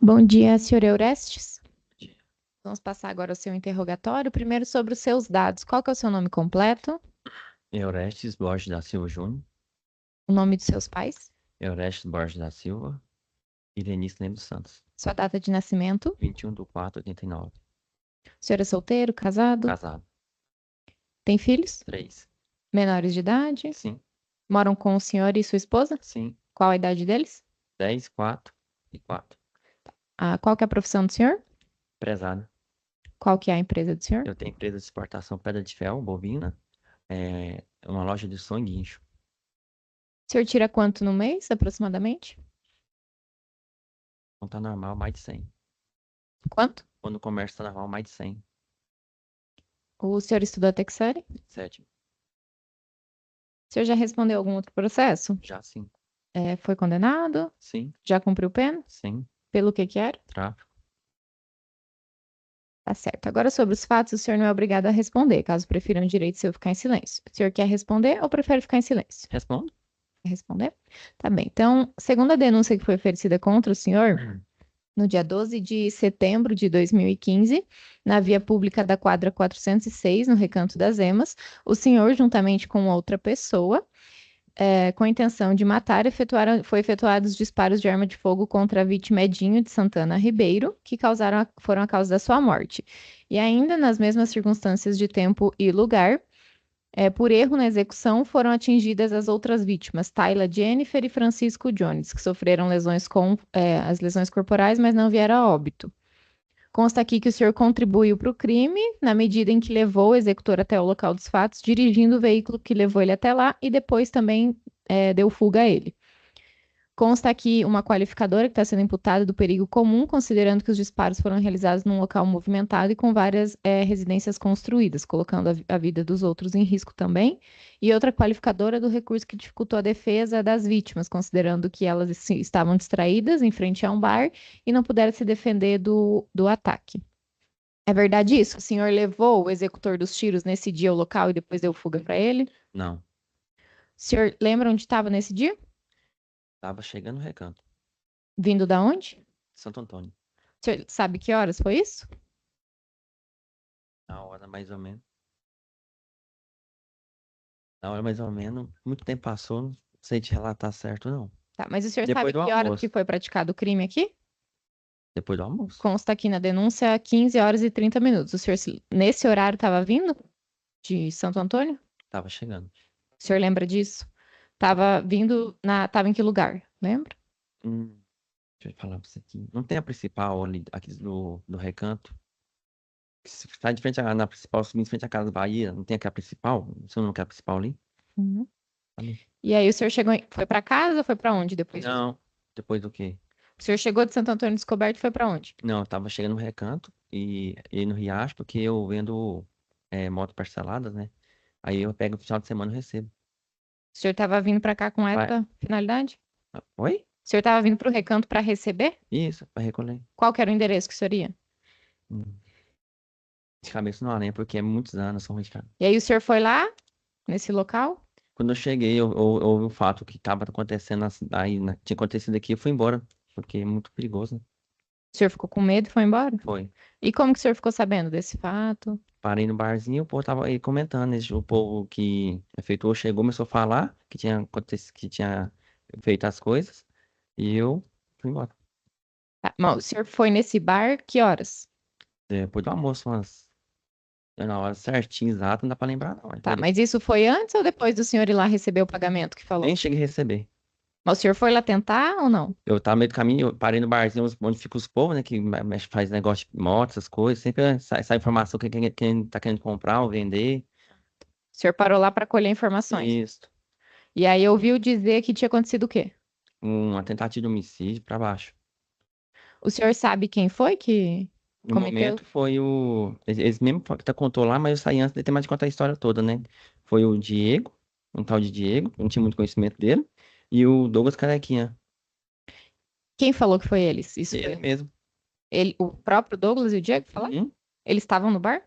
Bom dia, senhor Eurestes. Vamos passar agora o seu interrogatório. Primeiro sobre os seus dados. Qual que é o seu nome completo? Eurestes Borges da Silva Júnior, O nome dos seus pais? Eurestes Borges da Silva e Denise Lemos Santos, Sua data de nascimento? 21/4/89. O senhor é solteiro, casado? Casado. Tem filhos? 3. Menores de idade? Sim, Moram com o senhor e sua esposa? sim. Qual a idade deles? 10, 4 e 4. Qual que é a profissão do senhor? Prezado. Qual que é a empresa do senhor? Eu tenho empresa de exportação pedra de fel, bovina, uma loja de som e guincho. O senhor tira quanto no mês, aproximadamente? Quando tá normal, mais de 100. Quanto? Quando o comércio tá normal, mais de 100. O senhor estudou até que série? Sétimo. O senhor já respondeu algum outro processo? Já sim. Foi condenado? Sim, Já cumpriu pena? sim. Pelo que era? Tráfico. Tá certo. Agora, sobre os fatos, o senhor não é obrigado a responder, caso prefira um direito seu ficar em silêncio. O senhor quer responder ou prefere ficar em silêncio? Respondo? Quer responder? Tá bem. Então, segundo a denúncia que foi oferecida contra o senhor, no dia 12 de setembro de 2015, na via pública da quadra 406, no Recanto das Emas, o senhor, juntamente com outra pessoa, com a intenção de matar, foi efetuados disparos de arma de fogo contra a vítima Edinho de Santana Ribeiro, que foram a causa da sua morte. E ainda nas mesmas circunstâncias de tempo e lugar, por erro na execução, foram atingidas as outras vítimas, Tayla Jennifer e Francisco Jones, que sofreram as lesões corporais, mas não vieram a óbito. Consta aqui que o senhor contribuiu para o crime na medida em que levou o executor até o local dos fatos, dirigindo o veículo que levou ele até lá e depois também deu fuga a ele. Consta aqui uma qualificadora que está sendo imputada do perigo comum, considerando que os disparos foram realizados num local movimentado e com várias residências construídas, colocando a vida dos outros em risco também. E outra qualificadora do recurso que dificultou a defesa das vítimas, considerando que elas estavam distraídas em frente a um bar e não puderam se defender do ataque. É verdade isso? O senhor levou o executor dos tiros nesse dia ao local e depois deu fuga para ele? O Não. senhor lembra onde estava nesse dia? Tava chegando no recanto. Vindo da onde? Santo Antônio. O senhor sabe que horas foi isso? Na hora mais ou menos. Na hora mais ou menos. Muito tempo passou, não sei te relatar certo, não. Tá, mas o senhor Depois sabe do que horas que almoço. foi praticado o crime aqui? Depois do almoço. Consta aqui na denúncia 15 horas e 30 minutos. O senhor, nesse horário, estava vindo de Santo Antônio? Tava chegando. O senhor lembra disso? Tava em que lugar? Lembra? Hum, deixa eu falar pra você aqui. Não tem a principal ali, aqui do recanto. Se sai de frente na principal, subindo em frente à Casa Bahia. Não tem aqui a principal? Você não quer a principal ali? Uhum. Ali. E aí o senhor foi para casa ou foi para onde depois disso? Não. Depois do quê? O senhor chegou de Santo Antônio Descoberto e foi para onde? Não, eu tava chegando no recanto e no Riacho, porque eu vendo moto parceladas, né? Aí eu pego no final de semana e recebo. O senhor estava vindo para cá com Vai. essa finalidade? Oi? O senhor estava vindo para o Recanto para receber? Isso, vai recolher. Qual que era o endereço que o senhor ia? Hum. De cabeça não lembro, porque é muitos anos, são ruim de cara. E aí o senhor foi lá, nesse local? Quando eu cheguei, eu ouvi o fato que estava acontecendo aí, tinha acontecido aqui, eu fui embora, porque é muito perigoso, né? O senhor ficou com medo e foi embora? Foi. E como que o senhor ficou sabendo desse fato? Parei no barzinho, o povo tava aí comentando, o povo que efetuou chegou, começou a falar que tinha acontecido, que tinha feito as coisas, e eu fui embora. Tá, mas o senhor foi nesse bar, que horas? Depois do almoço, na hora certinha, exata, não dá pra lembrar não, mas Tá, foi mas isso foi antes ou depois do senhor ir lá receber o pagamento que falou? nem cheguei a receber. Mas o senhor foi lá tentar ou não? Eu tava no meio do caminho, eu parei no barzinho onde fica os povos, né? Que faz negócio de moto, essas coisas. Sempre sai informação que quem tá querendo comprar ou vender. O senhor parou lá para colher informações. Isso. E aí ouviu dizer que tinha acontecido o quê? Uma tentativa de homicídio pra baixo. O senhor sabe quem foi que No cometeu? momento foi o. Eles mesmo que tá contou lá, mas eu saí antes de ter mais de contar a história toda, né? Foi o Diego, um tal de Diego, eu não tinha muito conhecimento dele. E o Douglas Carequinha. Quem falou que foi eles? Isso Ele foi mesmo. ele, o próprio Douglas e o Diego falaram? Uhum. Eles estavam no bar?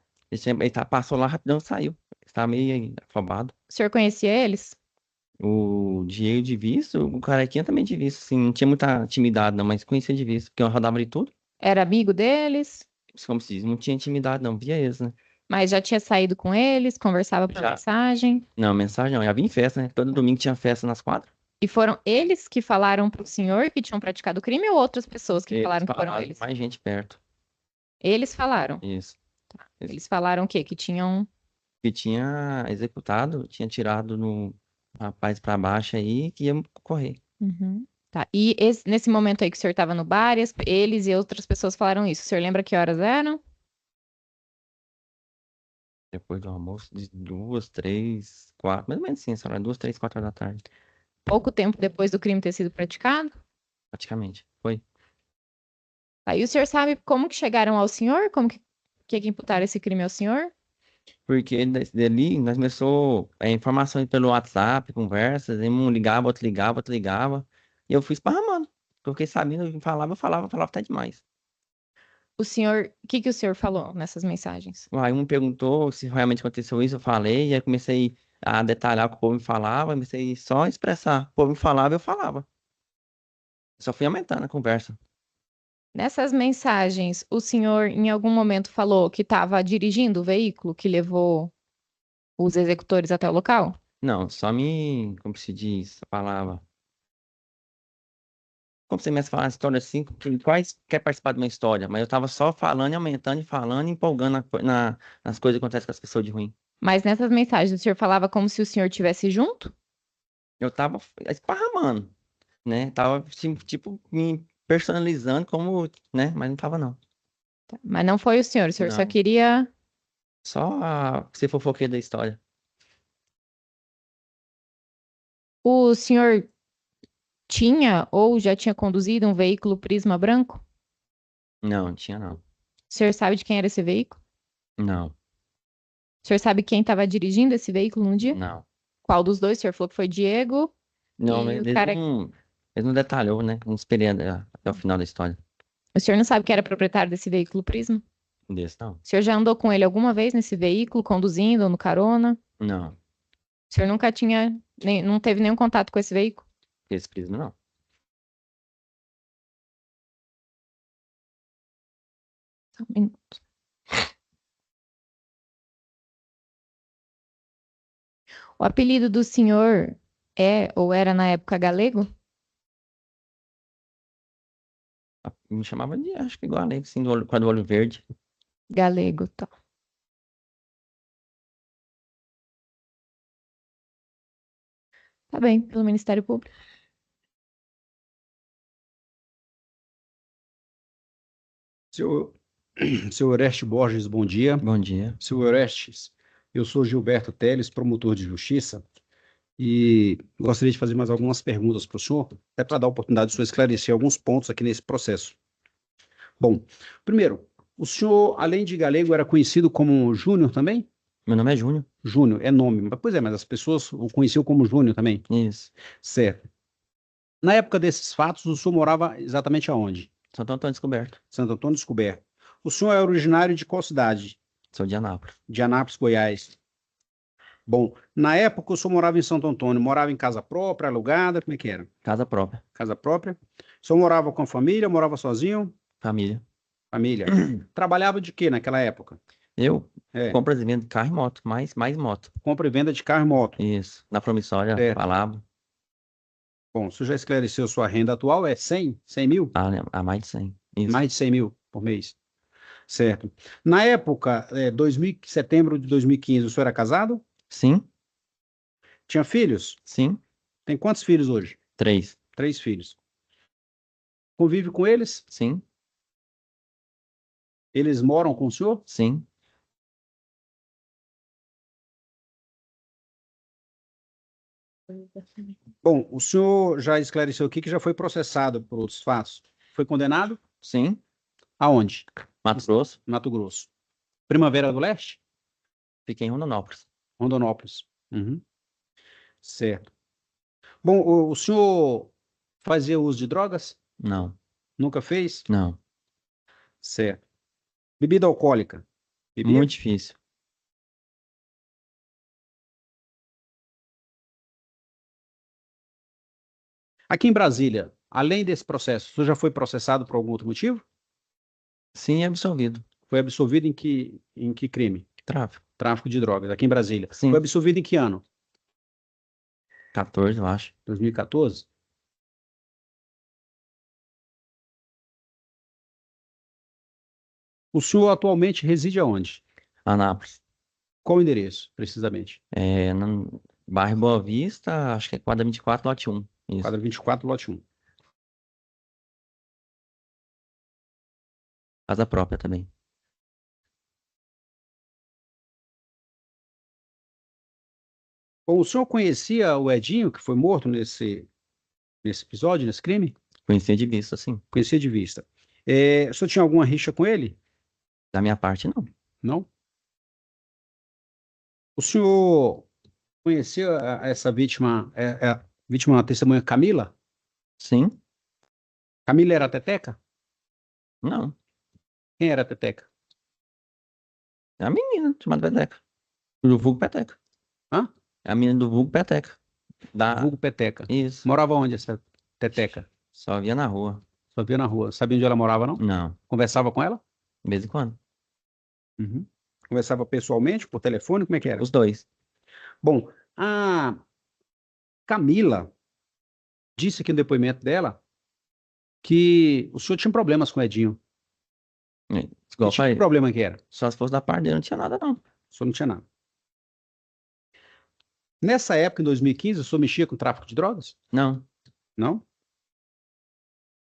Passou lá rapidão e saiu. Estava meio afobado. O senhor conhecia eles? Diego de vista, o Carequinha também de vista, assim, não tinha muita intimidade não, mas conhecia de vista, porque eu rodava de tudo. Era amigo deles, Como se diz, não tinha intimidade não, via eles, né? mas já tinha saído com eles, conversava por Já. mensagem. Não, mensagem não, já vim em festa, né? Todo domingo tinha festa nas quadras. E foram eles que falaram pro senhor que tinham praticado o crime ou outras pessoas que Eles falaram que foram falaram, eles? mais gente perto. Eles falaram. Isso. Eles- Eles falaram o quê? Que tinham. Que tinha executado, tinha tirado no rapaz pra baixo aí, que ia correr. Uhum. Tá. E nesse momento aí que o senhor estava no bar, eles e outras pessoas falaram isso. O senhor lembra que horas eram? Depois do almoço, de 2, 3, 4, mais ou menos assim, essa hora, 2, 3, 4 horas da tarde, Pouco tempo depois do crime ter sido praticado? praticamente. Foi. Aí o senhor sabe como que chegaram ao senhor? Como que imputaram esse crime ao senhor? Porque dali nós começou informações pelo WhatsApp, conversas, e um ligava, outro ligava, outro ligava. E eu fui esparramando. Porque eu fiquei sabendo, eu falava até demais. O senhor, o que que o senhor falou nessas mensagens? Aí um perguntou se realmente aconteceu isso, eu falei, e aí comecei a detalhar o que o povo me falava, comecei só a expressar. O povo me falava, eu falava. Só fui aumentando a conversa. Nessas mensagens, o senhor em algum momento falou que estava dirigindo o veículo que levou os executores até o local? Não, só me, como se diz a palavra? Como você começa a falar uma história assim, quais quer participar de uma história, mas eu tava só falando e aumentando e falando e empolgando nas coisas que acontecem com as pessoas de ruim. Mas nessas mensagens o senhor falava como se o senhor tivesse junto? Eu tava esparramando, né? Tava, tipo, me personalizando como, né? Mas não tava, não. Mas não foi o senhor só Não. queria. Só ser fofoqueiro da história. O senhor tinha ou já tinha conduzido um veículo Prisma branco? Não, não tinha, não. O senhor sabe de quem era esse veículo? Não, O senhor sabe quem estava dirigindo esse veículo no dia? não. Qual dos dois? O senhor falou que foi Diego Não, e mas o cara. eles não detalhou, né? Não esperei até o final da história. O senhor não sabe quem era proprietário desse veículo Prisma? Desse, não. O senhor já andou com ele alguma vez nesse veículo, conduzindo ou no carona? Não, O senhor nunca tinha, não teve nenhum contato com esse veículo? esse prisma, não. Só um minuto. O apelido do senhor é ou era na época Galego? Me chamava de, acho que igual a Alex, assim, com a do olho verde. Galego, tá. Tá bem, pelo Ministério Público. Seu, seu Oreste Borges, bom dia. Bom dia. Seu Orestes, eu sou Gilberto Teles, promotor de justiça, e gostaria de fazer mais algumas perguntas para o senhor, até para dar a oportunidade de o senhor esclarecer alguns pontos aqui nesse processo. Bom, primeiro, o senhor, além de Galego, era conhecido como Júnior também? Meu nome é Júnior. Júnior é nome, mas pois é, mas as pessoas o conheciam como Júnior também, Isso. certo? Na época desses fatos, o senhor morava exatamente aonde? Santo Antônio Descoberto. Santo Antônio Descoberto. O senhor é originário de qual cidade? Sou de Anápolis. De Anápolis, Goiás. Bom, na época eu só morava em Santo Antônio, morava em casa própria, alugada, como é que era? Casa própria. Casa própria. Só morava com a família, morava sozinho? Família. Família. Trabalhava de quê naquela época? Eu É, compro e vendo carro e moto. Mais moto. compra e venda de carro e moto. Isso. Na promissória, Certo. falava. Bom, você já esclareceu sua renda atual, é 100 mil? A mais de 100. Isso. Mais de 100 mil por mês. Certo. Na época, setembro de 2015, o senhor era casado? Sim. Tinha filhos? Sim. Tem quantos filhos hoje? 3. 3 filhos. Convive com eles? Sim. Eles moram com o senhor? Sim. Bom, o senhor já esclareceu aqui que já foi processado por outros fatos. Foi condenado? Sim. Aonde? Mato Grosso. Mato Grosso. Primavera do Leste? Fiquei em Rondonópolis. Rondonópolis. Uhum. Certo. Bom, o senhor fazia uso de drogas? Não. Nunca fez? Não. Certo. Bebida alcoólica? Bebia? Muito difícil. Aqui em Brasília, além desse processo, o senhor já foi processado por algum outro motivo? Sim, absolvido. Foi absolvido em que crime? Tráfico. Tráfico de drogas, aqui em Brasília. Sim. Foi absolvido em que ano? 14, eu acho. 2014? O senhor atualmente reside aonde? Anápolis. Qual o endereço, precisamente? No bairro Boa Vista, acho que é quadra 24, lote 1. Isso. Quadra 24, lote 1. Casa própria também. Bom, o senhor conhecia o Edinho, que foi morto nesse episódio, nesse crime? Conhecia de vista, sim. Conhecia de vista. O senhor tinha alguma rixa com ele? Da minha parte, não. Não? O senhor conhecia essa vítima, a vítima, a testemunha Camila? Sim? Camila era a Teteca? Não. Quem era a Teteca? É a menina chamada Peteca. Do vulgo Peteca. Hã? É a menina do vulgo Peteca. Vulgo Peteca. Isso. Morava onde essa Teteca? Só via na rua. Só via na rua. Sabia onde ela morava, não? Não. Conversava com ela? De vez em quando. Uhum. Conversava pessoalmente, por telefone? Como é que era? Os dois. Bom, a Camila disse aqui no depoimento dela que o senhor tinha problemas com o Edinho. Igual Que eu tipo de falei. problema que era? Só se fosse da parte dele, não tinha nada, não. O senhor não tinha nada. Nessa época, em 2015, o senhor mexia com tráfico de drogas? Não. Não?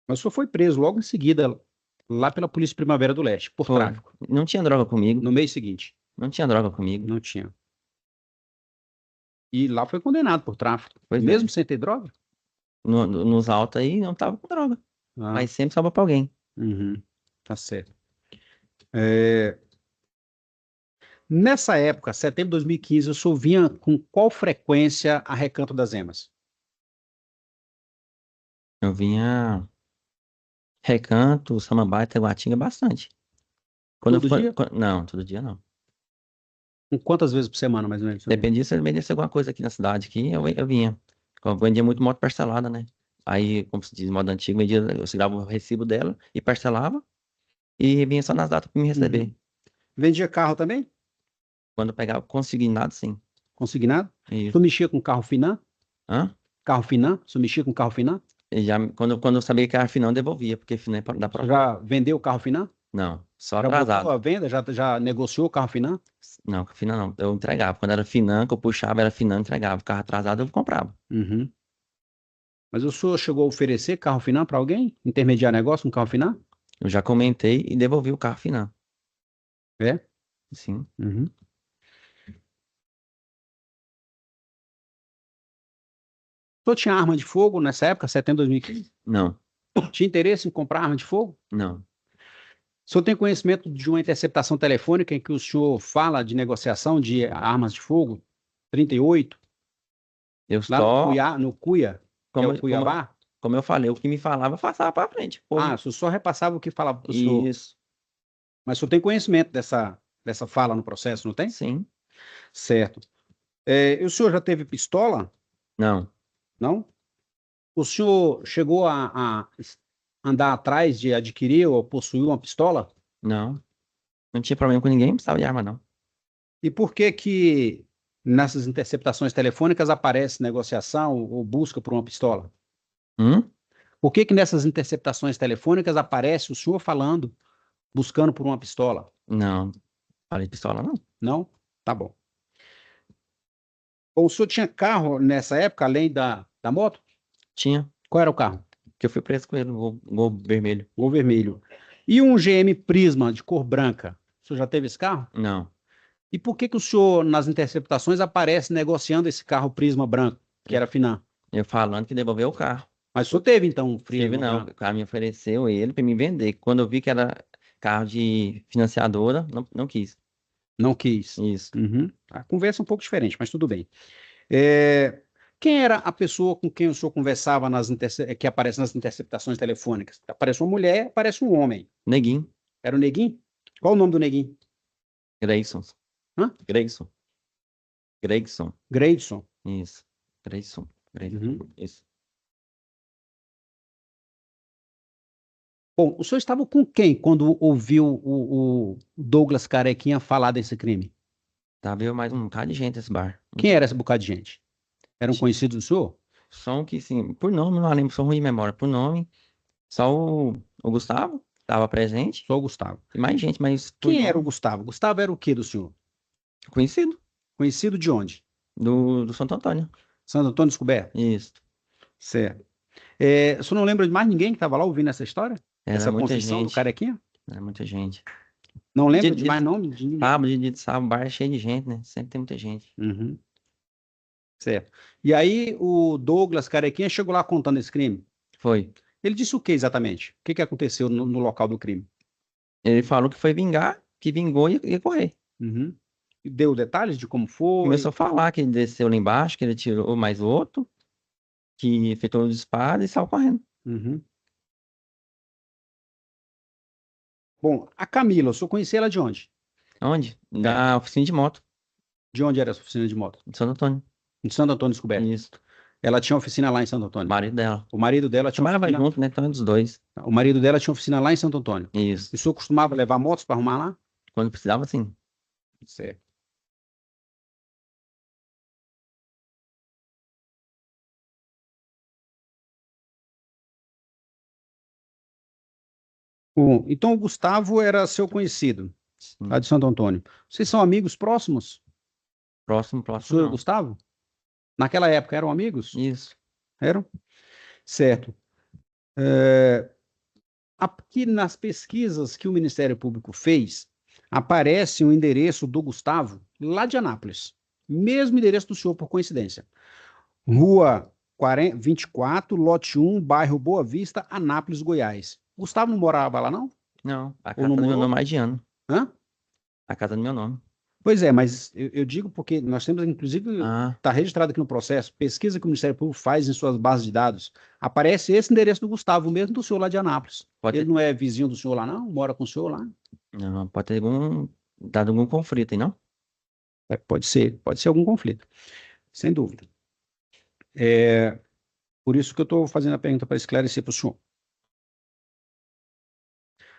Mas o senhor foi preso logo em seguida, lá pela Polícia Primavera do Leste, por Foi. tráfico, Não tinha droga comigo. no mês seguinte. Não tinha droga comigo. Não tinha. E lá foi condenado por tráfico, Pois é. mesmo sem ter droga? Nos autos aí, não tava com droga. Ah, Mas sempre sobra pra alguém. uhum, tá certo. Nessa época, setembro de 2015, o senhor vinha com qual frequência a Recanto das Emas? Eu vinha Recanto, Samambaia, Taguatinga bastante. Todo dia? Não, todo dia não. Com quantas vezes por semana, mais ou menos? Dependia se vendesse alguma coisa aqui na cidade, aqui, eu vinha. Eu vendia muito moto parcelada, né? Aí, como se diz, modo antigo, eu segurava o recibo dela e parcelava e vinha só nas datas para me receber. Uhum. Vendia carro também? Quando eu pegava consignado, sim. Consignado? O Isso. senhor mexia com carro Finan? Hã? Carro Finan? O senhor mexia com carro Finan? E já, quando eu sabia que era final, eu devolvia, porque final é da O senhor própria. já vendeu o carro Finan? Não, só Já botou atrasado. a venda? Já negociou o carro Finan? Não, final não. Eu entregava. Quando era finan, que eu puxava, era finan, entregava. Carro atrasado, eu comprava. Uhum. Mas o senhor chegou a oferecer carro Finan para alguém? Intermediar negócio com carro Finan? Eu já comentei e devolvi o carro finan. É? Sim. Uhum. O senhor tinha arma de fogo nessa época, setembro de 2015? Não, Tinha interesse em comprar arma de fogo? não. O senhor tem conhecimento de uma interceptação telefônica em que o senhor fala de negociação de armas de fogo? 38? Eu Lá no só, Cuiá, no Cuia, que é o Cuiabá? como eu falei, o que me falava, eu passava pra frente. Pô, Ah, o senhor só repassava o que falava para o senhor. isso. Mas o senhor tem conhecimento dessa fala no processo, não tem? Sim. Certo. E o senhor já teve pistola? Não. Não? O senhor chegou a andar atrás de adquirir ou possuir uma pistola? Não. Não tinha problema com ninguém, não precisava de arma, não. E por que que nessas interceptações telefônicas aparece negociação ou busca por uma pistola? Hum? Por que que nessas interceptações telefônicas aparece o senhor falando, buscando por uma pistola? Não. Falei de pistola, não. Não? Tá bom. O senhor tinha carro nessa época, além da moto? Tinha. Qual era o carro? Que eu fui preso com ele, o gol vermelho. Gol vermelho. E um GM Prisma de cor branca? O senhor já teve esse carro? Não. E por que que o senhor, nas interceptações, aparece negociando esse carro Prisma branco, que era Finan? Eu falando que devolveu o carro. Mas o senhor teve, então, um Prisma Teve não. branco? O cara me ofereceu ele para me vender. Quando eu vi que era carro de financiadora, não quis. Não quis. Isso. Uhum. A conversa é um pouco diferente, mas tudo bem. Quem era a pessoa com quem o senhor conversava que aparece nas interceptações telefônicas? Aparece uma mulher, aparece um homem. Neguinho. Era o Neguinho? Qual o nome do Neguinho? Grayson. Hã? Grayson. Grayson. Greidson. Isso. Grayson. Uhum. Isso. Bom, o senhor estava com quem quando ouviu o Douglas Carequinha falar desse crime? Tava eu mais um bocado de gente nesse bar. Quem era esse bocado de gente? Eram conhecidos do senhor? Só um que, sim, por nome, não lembro, sou ruim de memória. Por nome, só o Gustavo estava presente. Só o Gustavo. E mais gente, mas por Quem era o nome, Gustavo? Gustavo era o quê do senhor? conhecido, Conhecido de onde? do Santo Antônio. Santo Antônio Descoberto? Isso. Certo. O senhor não lembra de mais ninguém que estava lá ouvindo essa história? Era Essa muita confissão do gente. Carequinha? Era muita gente. Não lembra Dia de de mais nome de ninguém? sábado, dia de sábado, o bar é cheio de gente, né? Sempre tem muita gente. Uhum. Certo. E aí o Douglas Carequinha chegou lá contando esse crime. Foi. Ele disse o que exatamente? O que aconteceu no local do crime? Ele falou que foi vingar, que vingou e ia correr. Uhum. E deu detalhes de como foi? Começou a falar que ele desceu lá embaixo, que ele tirou mais outro, que efetuou o disparo e saiu correndo. Uhum. Bom, a Camila, o senhor conhecia ela de onde? Onde? Da oficina de moto, De onde era essa oficina de moto? de Santo Antônio. Em Santo Antônio Descoberto. Isso. Ela tinha oficina lá em Santo O Antônio. marido dela. O marido dela tinha Trabalhava oficina... junto, né? Então é dos dois. O marido dela tinha oficina lá em Santo Antônio. Isso. E o senhor costumava levar motos para arrumar lá? Quando precisava, sim. Certo. Bom, então o Gustavo era seu conhecido, Sim. lá de Santo Antônio. Vocês são amigos próximos? Próximo, O próximo senhor e o não. Gustavo? Naquela época eram amigos? Isso. Eram? Certo. É, aqui nas pesquisas que o Ministério Público fez, aparece o endereço do Gustavo lá de Anápolis. Mesmo endereço do senhor, por coincidência. Rua 24, lote 1, bairro Boa Vista, Anápolis, Goiás. Gustavo não morava lá, não? Não, a Ou casa não do meu morou? nome há mais de ano. Hã? A casa do meu nome. Pois é, mas eu digo porque nós temos, inclusive, Ah, está registrado aqui no processo, pesquisa que o Ministério Público faz em suas bases de dados. Aparece esse endereço do Gustavo, mesmo do senhor lá de Anápolis. pode Ele ter, não é vizinho do senhor lá, não? Mora com o senhor lá? não, pode ter dado algum conflito aí, não? Pode ser algum conflito, sem dúvida. É, por isso que eu estou fazendo a pergunta para esclarecer para o senhor.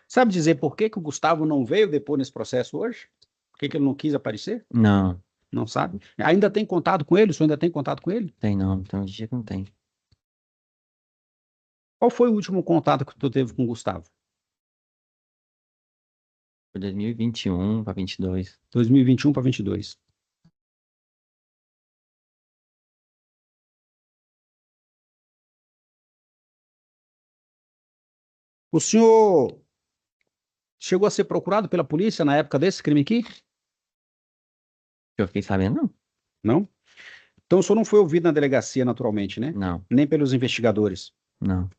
Sabe dizer por que que o Gustavo não veio depor nesse processo hoje? Por que que ele não quis aparecer? Não, Não sabe? Ainda tem contato com ele? O senhor ainda tem contato com ele? tem não. Tem um dia que não tem. Qual foi o último contato que tu teve com o Gustavo? Foi 2021 para 22. 2021 para 22. O senhor chegou a ser procurado pela polícia na época desse crime aqui? Eu fiquei sabendo, não? Não? Então o senhor não foi ouvido na delegacia, naturalmente, né? Não, Nem pelos investigadores. não.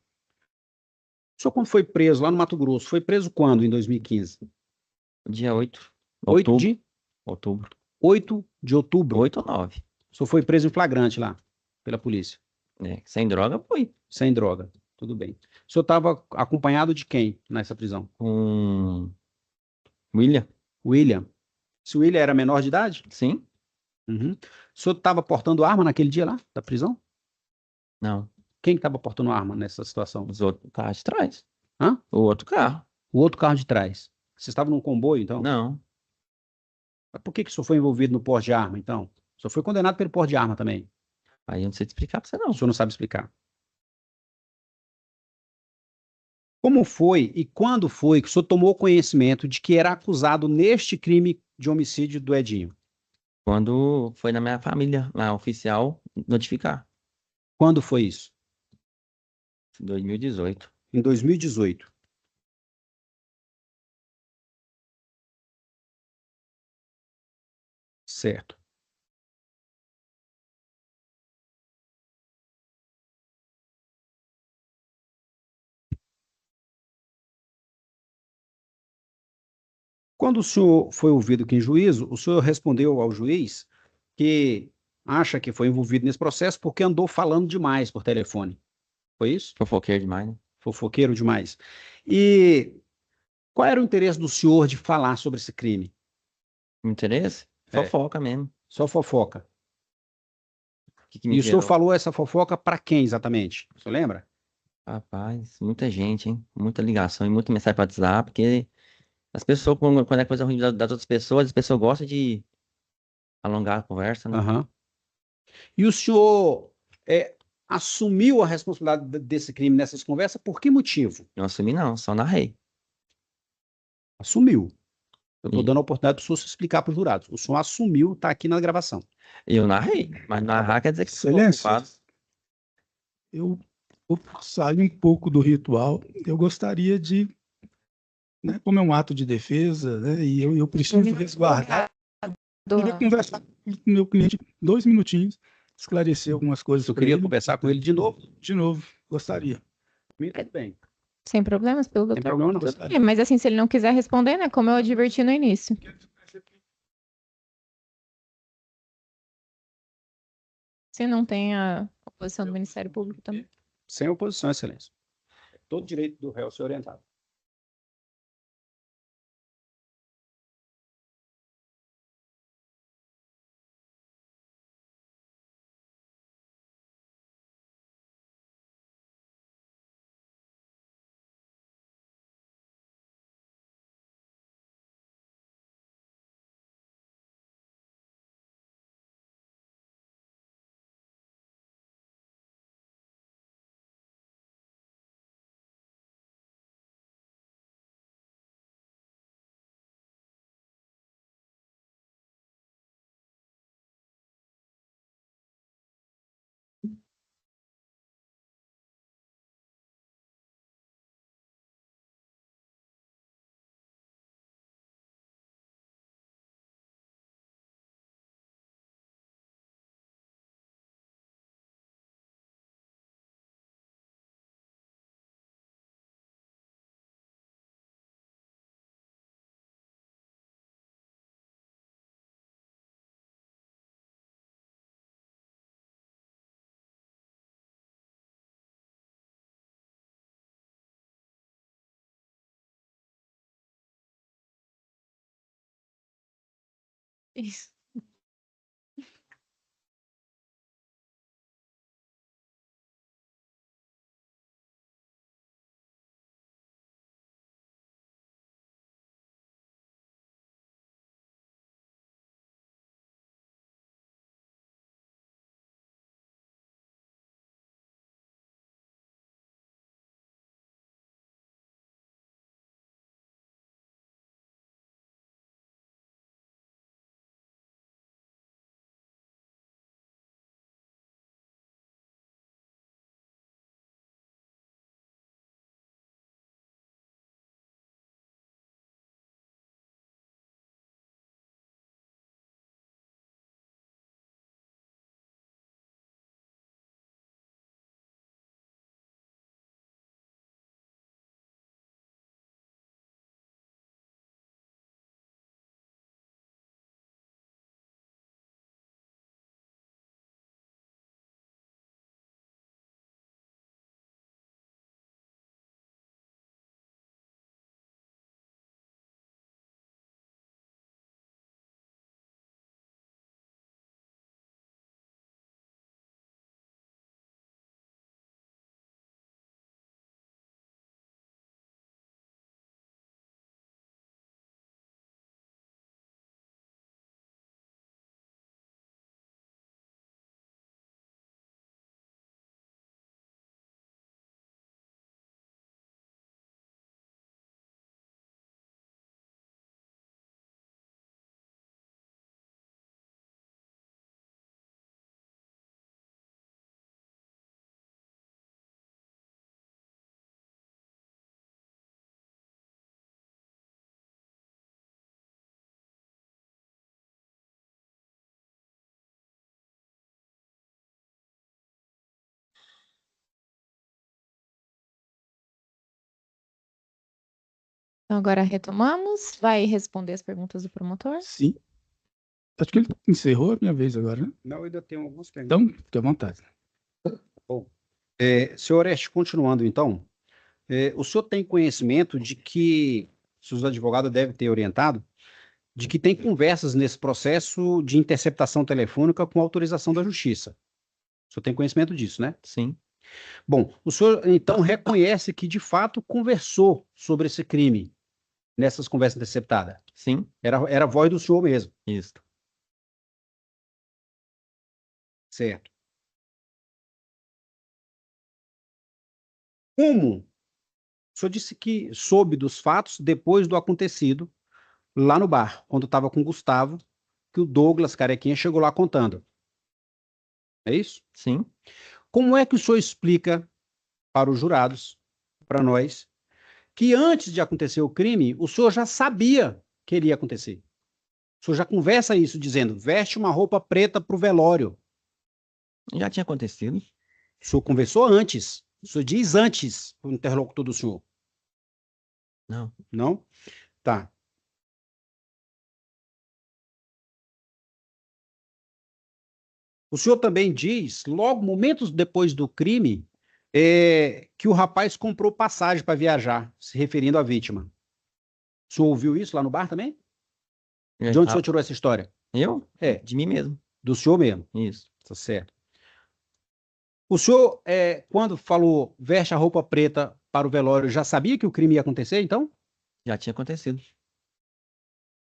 O senhor, quando foi preso lá no Mato Grosso, foi preso quando, em 2015? Dia 8, 8 outubro. de, Outubro. 8 de outubro. 8 ou 9. O senhor foi preso em flagrante lá, pela polícia, É, sem droga, foi. sem droga. Tudo bem. O senhor estava acompanhado de quem nessa prisão? Com William? William. Se o William era menor de idade? Sim? Uhum. O senhor estava portando arma naquele dia lá, da prisão? Não. Quem estava portando arma nessa situação? Os outros carros de trás. Hã? O outro carro. O outro carro de trás. Você estava num comboio, então? Não. Mas por que que o senhor foi envolvido no porte de arma, então? O senhor foi condenado pelo porte de arma também. Aí eu não sei te explicar pra você, O não. senhor não sabe explicar. Como foi e quando foi que o senhor tomou conhecimento de que era acusado neste crime de homicídio do Edinho? Quando foi na minha família, lá, oficial, notificar. Quando foi isso? 2018. Em 2018. Certo. Quando o senhor foi ouvido aqui em juízo, o senhor respondeu ao juiz que acha que foi envolvido nesse processo porque andou falando demais por telefone. Foi isso? Fofoqueiro demais, né? Fofoqueiro demais. E qual era o interesse do senhor de falar sobre esse crime? Interesse? É. Fofoca mesmo. Só fofoca. O que me E o senhor gerou? falou essa fofoca para quem exatamente? O senhor lembra? Rapaz, muita gente, hein? Muita ligação e muita mensagem para WhatsApp, porque as pessoas, quando é coisa ruim das outras pessoas, as pessoas gostam de alongar a conversa, né? Aham. E o senhor assumiu a responsabilidade desse crime nessas conversas por que motivo? Não assumi, não, só narrei. Assumiu. Eu estou E dando a oportunidade do senhor se explicar para os jurados. O senhor assumiu, está aqui na gravação. eu narrei, mas narrar quer dizer que sou Excelência, culpado. eu vou sair um pouco do ritual. Eu gostaria de, né, como é um ato de defesa, né, e eu preciso resguardar, queria conversar com o meu cliente 2 minutinhos, esclarecer algumas coisas Eu para queria ele. conversar com ele de novo. De novo, gostaria. Muito bem. Sem problemas, pelo Sem doutor? problema não. Gostaria. Mas assim, se ele não quiser responder, né? Como eu adverti no início. Se não tem a oposição do Ministério Público também. Sem oposição, excelência. Todo direito do réu ser orientado. Isso. Então, agora retomamos. Vai responder as perguntas do promotor? Sim. Acho que ele encerrou a minha vez agora, né? Não, eu ainda tenho algumas perguntas. Então, fique à vontade. Bom, senhor Oreste, continuando então, o senhor tem conhecimento de que, se os advogados devem ter orientado, de que tem conversas nesse processo de interceptação telefônica com autorização da Justiça. O senhor tem conhecimento disso, né? Sim. Bom, o senhor então reconhece que de fato conversou sobre esse crime nessas conversas interceptadas. Sim, Era a voz do senhor mesmo, isso. certo? Como? O senhor disse que soube dos fatos depois do acontecido lá no bar, quando estava com o Gustavo, que o Douglas Carequinha chegou lá contando. É isso? Sim. Como é que o senhor explica para os jurados, para nós, que antes de acontecer o crime, o senhor já sabia que iria acontecer? O senhor já conversa isso dizendo, veste uma roupa preta para o velório. Já tinha acontecido. O senhor conversou antes. O senhor diz antes para o interlocutor do senhor. Não. Não? Tá. O senhor também diz, logo, momentos depois do crime, que o rapaz comprou passagem para viajar, se referindo à vítima. O senhor ouviu isso lá no bar também? De onde o senhor tirou essa história? Eu? É, De mim mesmo. do senhor mesmo. Isso. Tá certo. O senhor, quando falou veste a roupa preta para o velório, já sabia que o crime ia acontecer, então? Já tinha acontecido.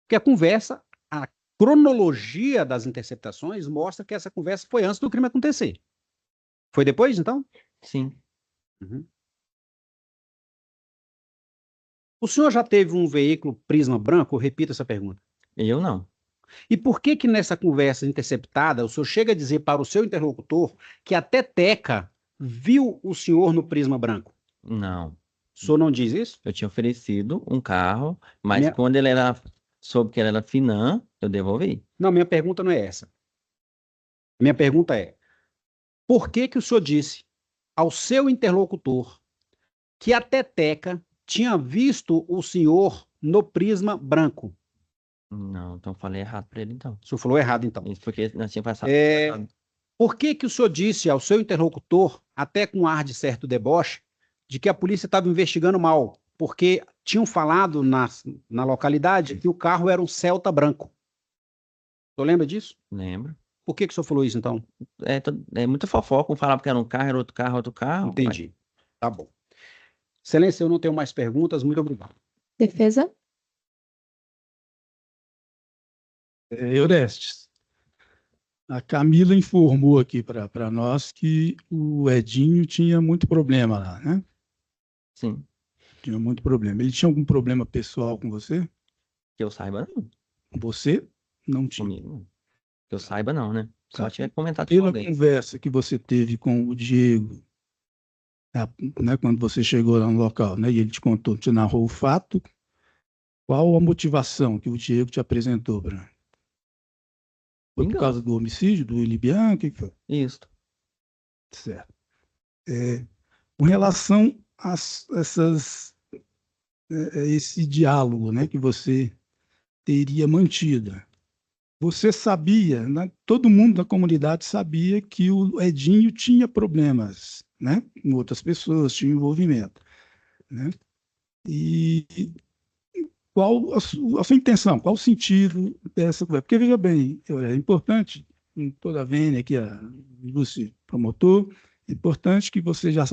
Porque a conversa, a cronologia das interceptações mostra que essa conversa foi antes do crime acontecer. Foi depois, então? Sim. Uhum. O senhor já teve um veículo Prisma branco? Eu repito essa pergunta. Eu não. E por que que nessa conversa interceptada o senhor chega a dizer para o seu interlocutor que até Teca viu o senhor no Prisma branco? Não. O senhor não diz isso? Eu tinha oferecido um carro, mas Minha- quando soube que ele era Finan, eu devolvi. Não, minha pergunta não é essa. Minha pergunta é: por que que o senhor disse ao seu interlocutor que a Teteca tinha visto o senhor no Prisma branco? Não, então falei errado para ele, então. O senhor falou errado, então. Isso porque nós tínhamos passado. Por que que o senhor disse ao seu interlocutor, até com ar de certo deboche, de que a polícia estava investigando mal? Porque tinham falado na localidade que o carro era um Celta branco. O senhor lembra disso? Lembro. Por que que o senhor falou isso, então? É muita fofoca. Um falava que era um carro, era outro carro, outro carro. Entendi. Tá bom. Excelência, eu não tenho mais perguntas. Muito obrigado. Defesa? Eurestes, a Camila informou aqui para nós que o Edinho tinha muito problema lá, né? Sim. Tinha muito problema. Ele tinha algum problema pessoal com você? Que eu saiba, não. Você não tinha. Comigo, não. Que eu saiba, não, né? Só Tá. tiver comentado com Pela alguém. conversa que você teve com o Diego, né, quando você chegou lá no local, né, e ele te contou, te narrou o fato, qual a motivação que o Diego te apresentou, Bruno? Foi por Vingança. causa do homicídio, do Willy Bianchi? O que foi? Isso. Certo. Com relação a esse diálogo, né, que você teria mantido, você sabia, né, todo mundo da comunidade sabia que o Edinho tinha problemas, né, com outras pessoas, tinha envolvimento, né? E qual a sua intenção, qual o sentido dessa conversa? Porque, veja bem, é importante, em toda a vênia aqui, a Lúcio promotor, é importante que você já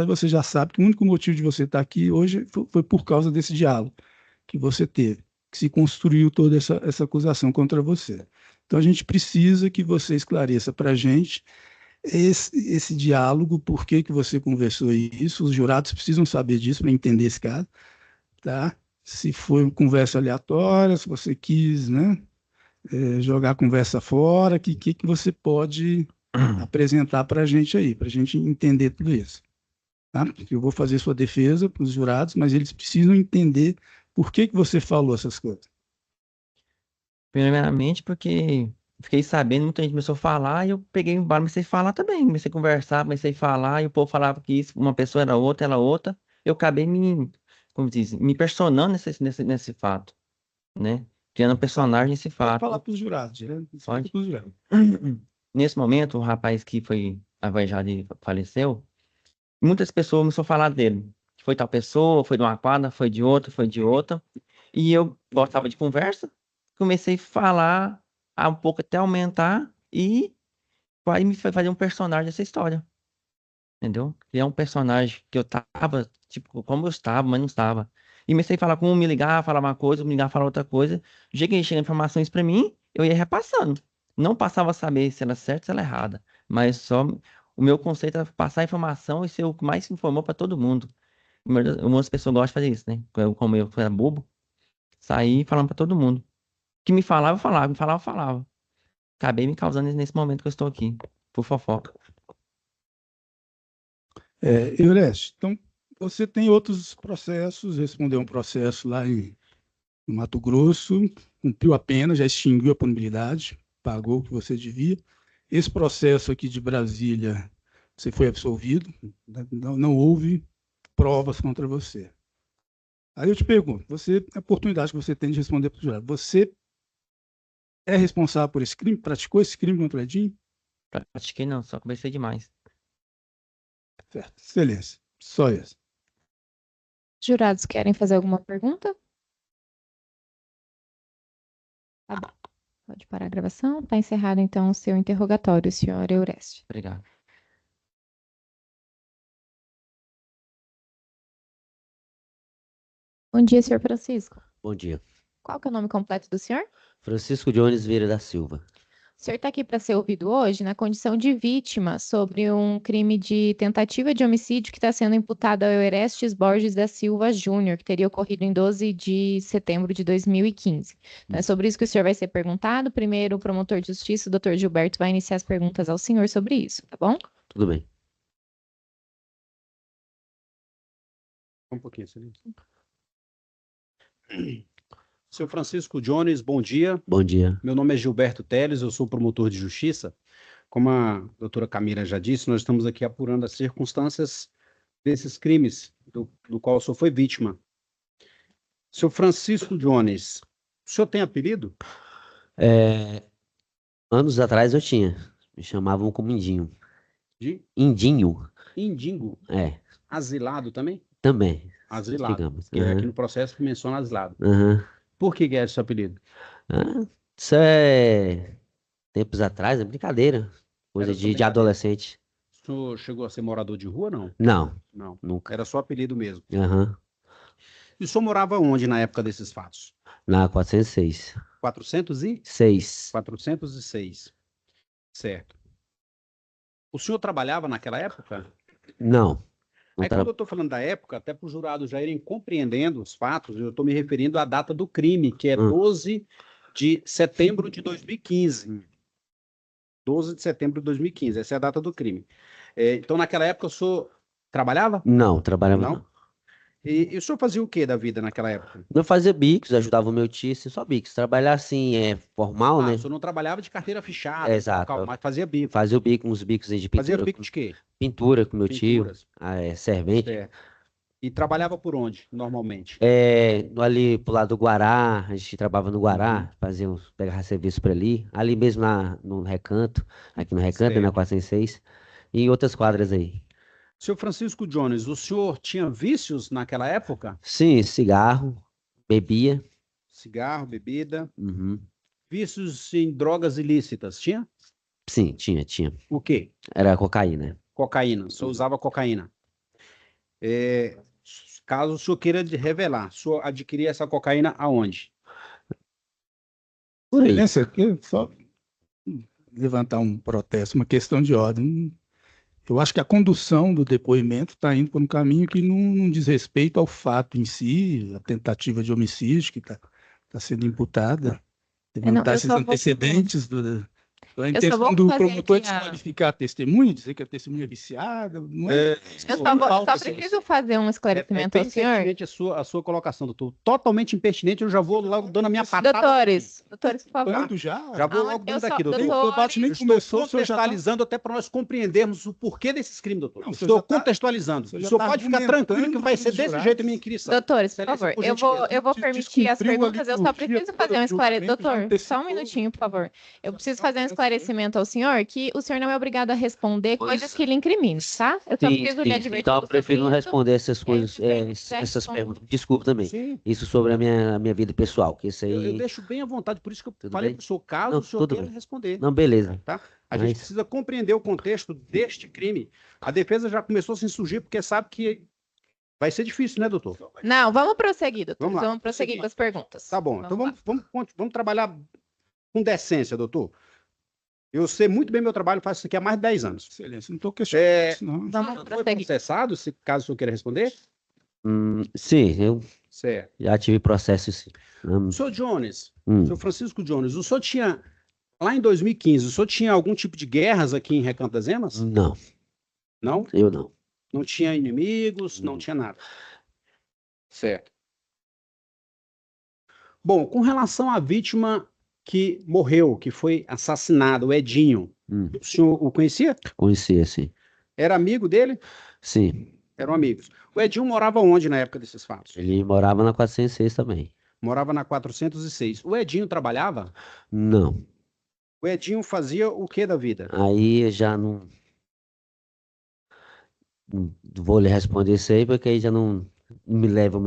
sabe que o único motivo de você estar aqui hoje foi por causa desse diálogo que você teve, que se construiu toda essa acusação contra você. Então, a gente precisa que você esclareça para a gente esse diálogo, por que que você conversou isso, os jurados precisam saber disso para entender esse caso, tá? Se foi uma conversa aleatória, se você quis, né, jogar a conversa fora, que você pode apresentar para a gente aí, para a gente entender tudo isso. Tá? Porque eu vou fazer sua defesa para os jurados, mas eles precisam entender por que que você falou essas coisas. Primeiramente porque fiquei sabendo, muita gente começou a falar e eu peguei embora, comecei a falar também. Comecei a conversar, comecei a falar e o povo falava que isso, uma pessoa era outra, ela outra. Eu acabei como diz, me personando nesse fato, né? Criando um personagem nesse Pode fato. falar para os jurados, né? Pode. Pros jurados. Nesse momento, o rapaz que foi avejado e faleceu, muitas pessoas começaram a falar dele. Foi tal pessoa, foi de uma quadra, foi de outra, foi de outra. E eu gostava de conversa, comecei a falar, a um pouco até aumentar, e aí me foi fazer um personagem dessa história. entendeu? Criar um personagem que eu tava, tipo, como eu estava, mas não estava. E comecei a falar com um, me ligar, falar uma coisa, me ligar, falar outra coisa. Do jeito que chega informações pra mim, eu ia repassando. Não passava a saber se era certo ou se era errada, mas só o meu conceito era passar a informação e ser o que mais se informou pra todo mundo. Algumas pessoas gostam de fazer isso, né? Como eu era bobo, saí falando pra todo mundo. O que me falava, eu falava, me falava, eu falava. Acabei me causando isso nesse momento que eu estou aqui, por fofoca. Eureste, então você tem outros processos, respondeu um processo lá no Mato Grosso, cumpriu a pena, já extinguiu a punibilidade, pagou o que você devia. Esse processo aqui de Brasília, você foi absolvido, não houve provas contra você. Aí eu te pergunto, a oportunidade que você tem de responder para o jurado, você é responsável por esse crime? Praticou esse crime contra o Edinho? Pratiquei não, só conversei demais. Certo, excelência. Só isso. Jurados querem fazer alguma pergunta? Tá bom. Pode parar a gravação. Está encerrado, então, o seu interrogatório, senhor Eureste. Obrigado. Bom dia, senhor Francisco. Bom dia. Qual que é o nome completo do senhor? Francisco Jones Vieira da Silva. O senhor está aqui para ser ouvido hoje na condição de vítima sobre um crime de tentativa de homicídio que está sendo imputado ao Eurestes Borges da Silva Júnior, que teria ocorrido em 12 de setembro de 2015. Então, é sobre isso que o senhor vai ser perguntado. Primeiro, o promotor de justiça, o doutor Gilberto, vai iniciar as perguntas ao senhor sobre isso, tá bom? Tudo bem. Um pouquinho, excelência. Seu Francisco Jones, bom dia. Bom dia. Meu nome é Gilberto Teles, eu sou promotor de justiça. Como a doutora Camila já disse, nós estamos aqui apurando as circunstâncias desses crimes do qual o senhor foi vítima. Seu Francisco Jones, o senhor tem apelido? Anos atrás eu tinha. Me chamavam como Indinho. De Indinho. Indingo. É, Asilado também? também. Asilado. Digamos. Que aqui no processo menciona asilado. Aham. Por que é esse apelido? Ah, isso é tempos atrás, é brincadeira. Coisa Era só de brincadeira. adolescente. O senhor chegou a ser morador de rua, não? Não, Não. nunca. Era só apelido mesmo. Aham. E o senhor morava onde na época desses fatos? Na 406. 406. 6. Certo. O senhor trabalhava naquela época? Não. Não Aí, tra- quando eu estou falando da época, até para os jurados já irem compreendendo os fatos, eu estou me referindo à data do crime, que é 12 de setembro de 2015. 12 de setembro de 2015, essa é a data do crime. Então, naquela época, o senhor trabalhava? Não, trabalhava Não? não. E o senhor fazia o que da vida naquela época? Eu fazia bicos, ajudava o meu tio, assim, só bicos. Trabalhar assim, formal, né? O senhor não trabalhava de carteira fechada, Exato. mas fazia bico. Fazia uns bicos aí de Fazia pintura. bico de quê? Pintura com meu tio, Pinturas. servente. Certo. E trabalhava por onde, normalmente? Ali pro lado do Guará, a gente trabalhava no Guará, pegava serviço por ali. Ali mesmo no Recanto, aqui no Recanto, Certo. na 406. E em outras quadras aí. Seu Francisco Jones, o senhor tinha vícios naquela época? Sim, cigarro, bebia. Cigarro, bebida, Uhum. vícios em drogas ilícitas, tinha? Sim, tinha. O quê? Era cocaína. Cocaína, o senhor usava cocaína. Caso o senhor queira revelar, o senhor adquiria essa cocaína aonde? Por aí. Excelência, aqui, só levantar um protesto, uma questão de ordem. Eu acho que a condução do depoimento está indo por um caminho que não diz respeito ao fato em si, a tentativa de homicídio que está sendo imputada, levantar esses antecedentes a intenção do promotor é desqualificar a testemunha, dizer que a testemunha é viciada, não é? Eu só preciso fazer um esclarecimento ao senhor. Impertinente a sua colocação, doutor. Totalmente impertinente, eu já vou logo dando a minha patada. Doutores, por favor. Quando já? Já vou logo dando aqui, doutor. O debate nem Estou começou, o senhor já está... contextualizando até para nós compreendermos o porquê desses crimes, doutor. Não, o senhor Estou já tá- contextualizando. o senhor O já senhor tá pode ficar tranquilo que vai ser argumentando desse com jeito, os minha jurados. inscrição. Doutores, por Excelência, favor, por eu vou permitir as descumpriu a perguntas, eu só liturgia preciso fazer um do esclarecimento. julgamento, já Doutor, antecipou. só um minutinho, por favor. Eu preciso fazer um esclarecimento ao senhor que o senhor não é obrigado a responder coisas que lhe incriminem, tá? Eu só preciso lhe advertir Então, eu do prefiro não fato. responder essas coisas, se você quiser essas responder. perguntas. Desculpa também. Sim, Isso sobre a minha vida pessoal, que isso eu aí... deixo bem à vontade, por isso que eu Tudo falei bem? para o senhor, caso Não, o senhor tudo queira bem. responder. Não, beleza. Tá? A gente Mas- precisa compreender o contexto deste crime. A defesa já começou a se insurgir porque sabe que vai ser difícil, né, doutor? Não, vamos prosseguir, doutor. Vamos lá. Vamos prosseguir com as perguntas. Tá bom. Então lá. vamos trabalhar com decência, doutor. Eu sei muito bem meu trabalho, faço isso aqui há mais de 10 anos. Excelência, não estou questionando isso, não. Vamos Foi prosseguir. processado, se caso o senhor queira responder? Sim, eu Certo. já tive processo, sim. O senhor Jones, Hum. o senhor Francisco Jones, o senhor tinha, lá em 2015, o senhor tinha algum tipo de guerras aqui em Recanto das Emas? Não, Não? eu não. Não tinha inimigos, não Não. tinha nada. Certo. Bom, com relação à vítima que morreu, que foi assassinada, o Edinho, o senhor o conhecia? Conhecia, sim. Era amigo dele? Sim, Eram amigos. O Edinho morava onde na época desses fatos? ele morava na 406 também. Morava na 406. O Edinho trabalhava? Não, O Edinho fazia o que da vida? aí eu já não vou lhe responder isso aí, porque aí já não me leva...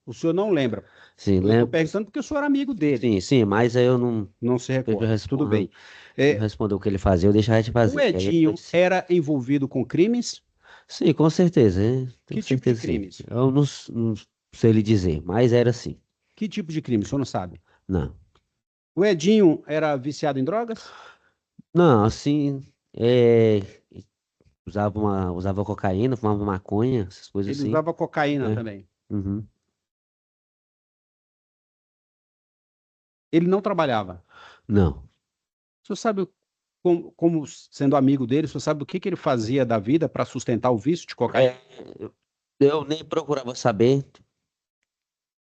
O senhor não lembra? Sim, Eu estou lembro. perguntando porque o senhor era amigo dele. Sim, sim, mas aí eu não Não se eu recorda. respondo. Tudo bem. não respondo o que ele fazia, eu deixava de fazer. O que aí Edinho depois- era envolvido com crimes? Sim, com certeza. Que Com tipo de certeza, sim. crimes? Eu não sei lhe dizer, mas era assim. Que tipo de crime? O senhor não sabe. Não. O Edinho era viciado em drogas? Não, assim, usava cocaína, fumava maconha, essas coisas Ele assim. usava cocaína É. também. Uhum. Ele não trabalhava. Não. O senhor sabe como sendo amigo dele, o senhor sabe o que ele fazia da vida para sustentar o vício de cocaína? Eu nem procurava saber,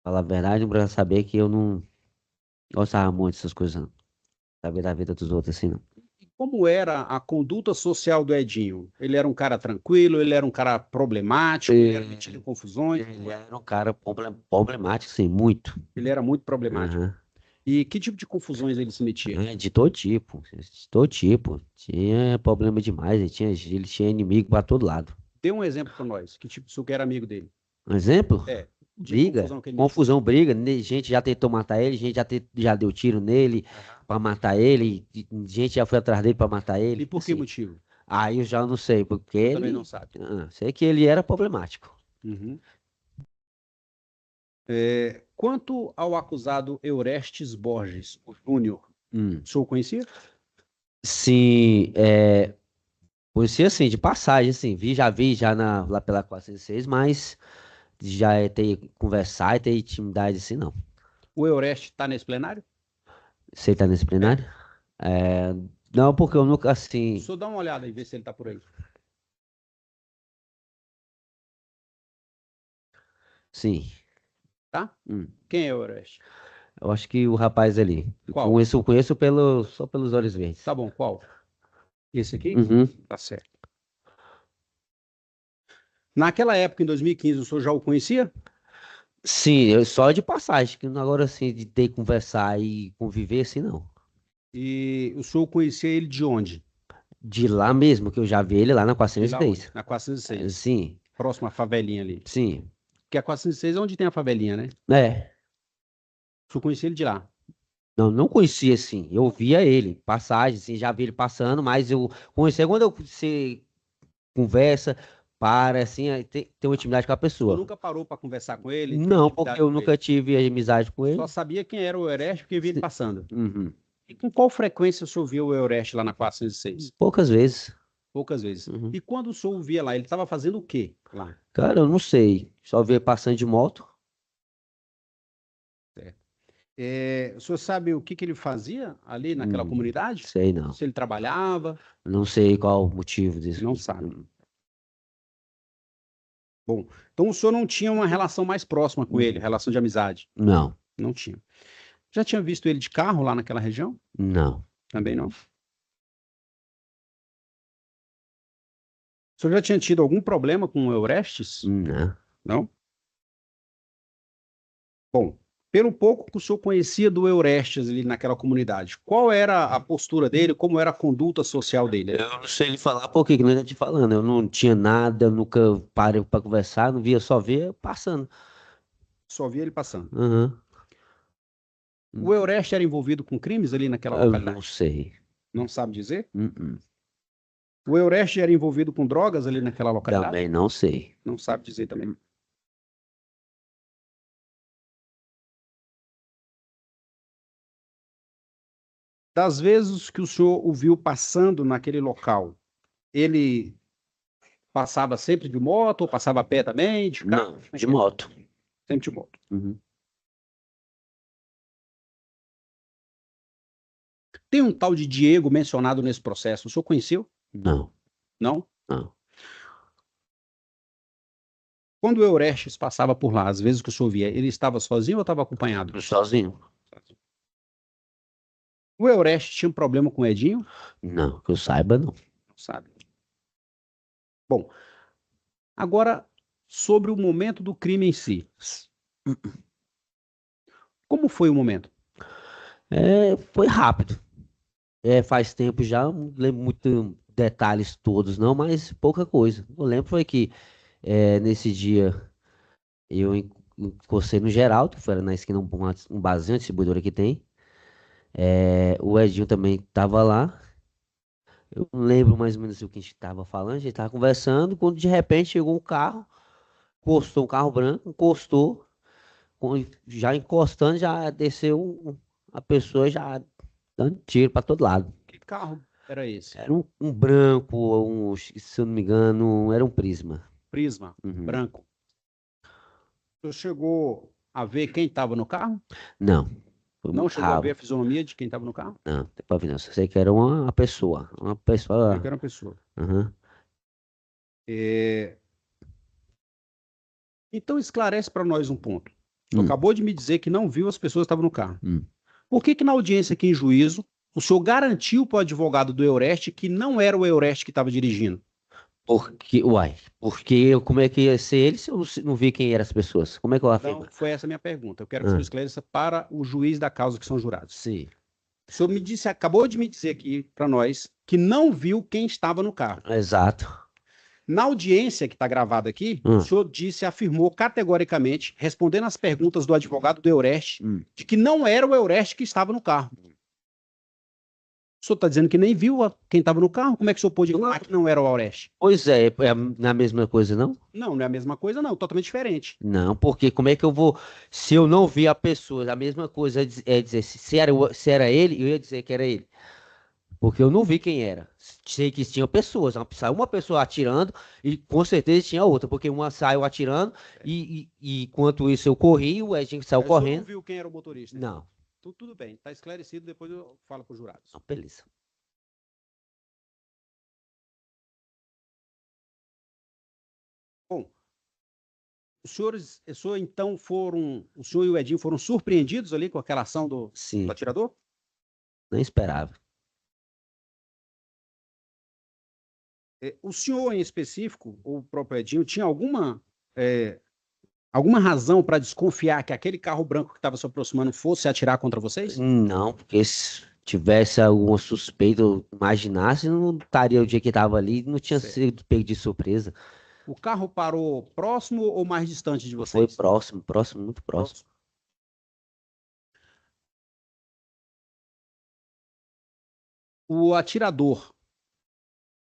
falar a verdade, não procurava saber que eu não gostava muito dessas coisas, não. Saber da vida dos outros, assim, não. Como era a conduta social do Edinho? Ele era um cara tranquilo, ele era um cara problemático, ele era metido em confusões, Ele era um cara problemático, sim, muito. ele era muito problemático. Aham. E que tipo de confusões ele se metia? De todo tipo, de todo tipo. Tinha problema demais, ele tinha inimigo para todo lado. Dê um exemplo para nós. Que tipo, o senhor que era amigo dele? Um exemplo? De Briga, confusão que ele metia. confusão, briga, gente já tentou matar ele, gente já deu tiro nele para matar ele, gente já foi atrás dele para matar ele. E por que assim. motivo? Aí eu já não sei, porque Também ele, não sabe. sei que ele era problemático. Uhum. Quanto ao acusado Eurestes Borges, o Júnior, o senhor conhecia? Sim, conhecia assim, de passagem, assim, já vi lá pela 406, mas já ter conversar e ter intimidade assim, não. O Eurestes está nesse plenário? Você tá nesse plenário? Não, porque eu nunca, O assim, senhor dá uma olhada e vê se ele está por aí. sim. Tá? Hum. Quem é o Eurestes? Eu acho que o rapaz ali. Qual? Conheço só pelos olhos verdes. Tá bom, qual? Esse aqui? Uhum. Tá certo. Naquela época, em 2015, o senhor já o conhecia? Sim, só de passagem, que agora assim, de ter que conversar e conviver, assim, não. E o senhor conhecia ele de onde? De lá mesmo, que eu já vi ele lá na De lá 406. onde? Na 406. Sim, Próximo à favelinha ali. sim. Porque a 406 é onde tem a favelinha, né? O senhor conhecia ele de lá. Não conhecia, assim. Eu via ele, passagem, assim, já vi ele passando, mas eu conhecia quando você conversa, assim, aí tem uma intimidade com a O senhor pessoa. nunca parou para conversar com ele? Não, ter porque intimidade eu com nunca tive amizade com ele? ele. Só sabia quem era o Eurestes porque via ele passando. Uhum. E com qual frequência o senhor via o Eurestes lá na 406? Poucas vezes. Poucas vezes. Uhum. E quando o senhor o via lá, ele estava fazendo o quê lá? Cara, eu não sei. Só vi ele passando de moto. O senhor sabe o que ele fazia ali naquela comunidade? Sei não. Se ele trabalhava? Não sei qual o motivo disso. Não sabe. Bom, então o senhor não tinha uma relação mais próxima com ele, relação de amizade? Não, Não tinha. Já tinha visto ele de carro lá naquela região? não. Também não. O senhor já tinha tido algum problema com o Eurestes? Não. Não? Bom, pelo pouco que o senhor conhecia do Eurestes ali naquela comunidade, qual era a postura dele, como era a conduta social dele? Eu não sei lhe falar por que não estou te falando. Eu não tinha nada, eu nunca parei para conversar, não via, só via passando. Só via ele passando. Uhum. O Eurestes era envolvido com crimes ali naquela Eu localidade? não sei. Não sabe dizer? Uh-uh. O Eureste era envolvido com drogas ali naquela localidade? Também não sei. Não sabe dizer também. Das vezes que o senhor o viu passando naquele local, ele passava sempre de moto ou passava a pé também, de carro? Não, Como é de que é? moto. Sempre de moto. Uhum. Tem um tal de Diego mencionado nesse processo. O senhor conheceu? Não, Não? não. Quando o Eurestes passava por lá, às vezes que o senhor via, ele estava sozinho ou estava acompanhado? Sozinho? O Eurestes tinha um problema com o Edinho? Não, que eu saiba, não. Não sabe. Bom, agora sobre o momento do crime em si. Como foi o momento? Foi rápido. Faz tempo já, não lembro muito detalhes todos, não, mas pouca coisa. Eu lembro foi que nesse dia eu encostei no Geraldo, que foi na esquina um barzinho, uma distribuidora que tem. O Edinho também estava lá. Eu não lembro mais ou menos o que a gente estava falando, a gente estava conversando, quando de repente chegou um carro, encostou um carro branco, encostou, já encostando, já desceu a pessoa já dando tiro para todo lado. Que carro era esse? Era um branco, se eu não me engano, era um Prisma. Prisma, Uhum. branco. O senhor chegou a ver quem estava no carro? Não, foi Não muito chegou a ver a rápido. fisionomia de quem estava no carro? Não, tem pra ver, não. Só sei que era uma pessoa. Uma Eu pessoa. que era uma pessoa. Uhum. Então esclarece para nós um ponto. O senhor Hum. acabou de me dizer que não viu as pessoas que estavam no carro. Hum. Por que na audiência aqui em juízo, o senhor garantiu para o advogado do Eureste que não era o Eureste que estava dirigindo? Como é que ia ser ele se eu não vi quem eram as pessoas? Como é que eu afirmo? Então, foi essa a minha pergunta. Eu quero que o senhor esclareça para o juiz da causa que são jurados. Sim, O senhor acabou de me dizer aqui para nós que não viu quem estava no carro. exato. Na audiência que está gravada aqui, o senhor afirmou categoricamente, respondendo às perguntas do advogado do Eureste, de que não era o Eureste que estava no carro. O senhor está dizendo que nem viu quem estava no carro? Como é que o senhor pôde falar que não era o Eureste? Pois é na mesma coisa, não? Não, não é a mesma coisa, não. Totalmente diferente. Não, porque como é que eu vou. Se eu não vi a pessoa, a mesma coisa é dizer, se era ele, eu ia dizer que era ele. Porque eu não vi quem era. Sei que tinha pessoas. Saiu uma pessoa atirando e com certeza tinha outra. Porque uma saiu atirando e enquanto isso eu corri, o Edinho saiu Mas o senhor correndo. não viu quem era o motorista? Não. Tudo bem, está esclarecido, depois eu falo para os jurados. Não, beleza. Bom, o senhor e o Edinho foram surpreendidos ali com aquela ação do Sim, atirador? nem esperava. O senhor em específico, ou o próprio Edinho, tinha alguma razão para desconfiar que aquele carro branco que estava se aproximando fosse atirar contra vocês? Não, porque se tivesse alguma suspeita, eu imaginasse, não estaria o dia que estava ali, não tinha Certo. sido pego de surpresa. O carro parou próximo ou mais distante de Foi vocês? próximo, muito próximo. O atirador,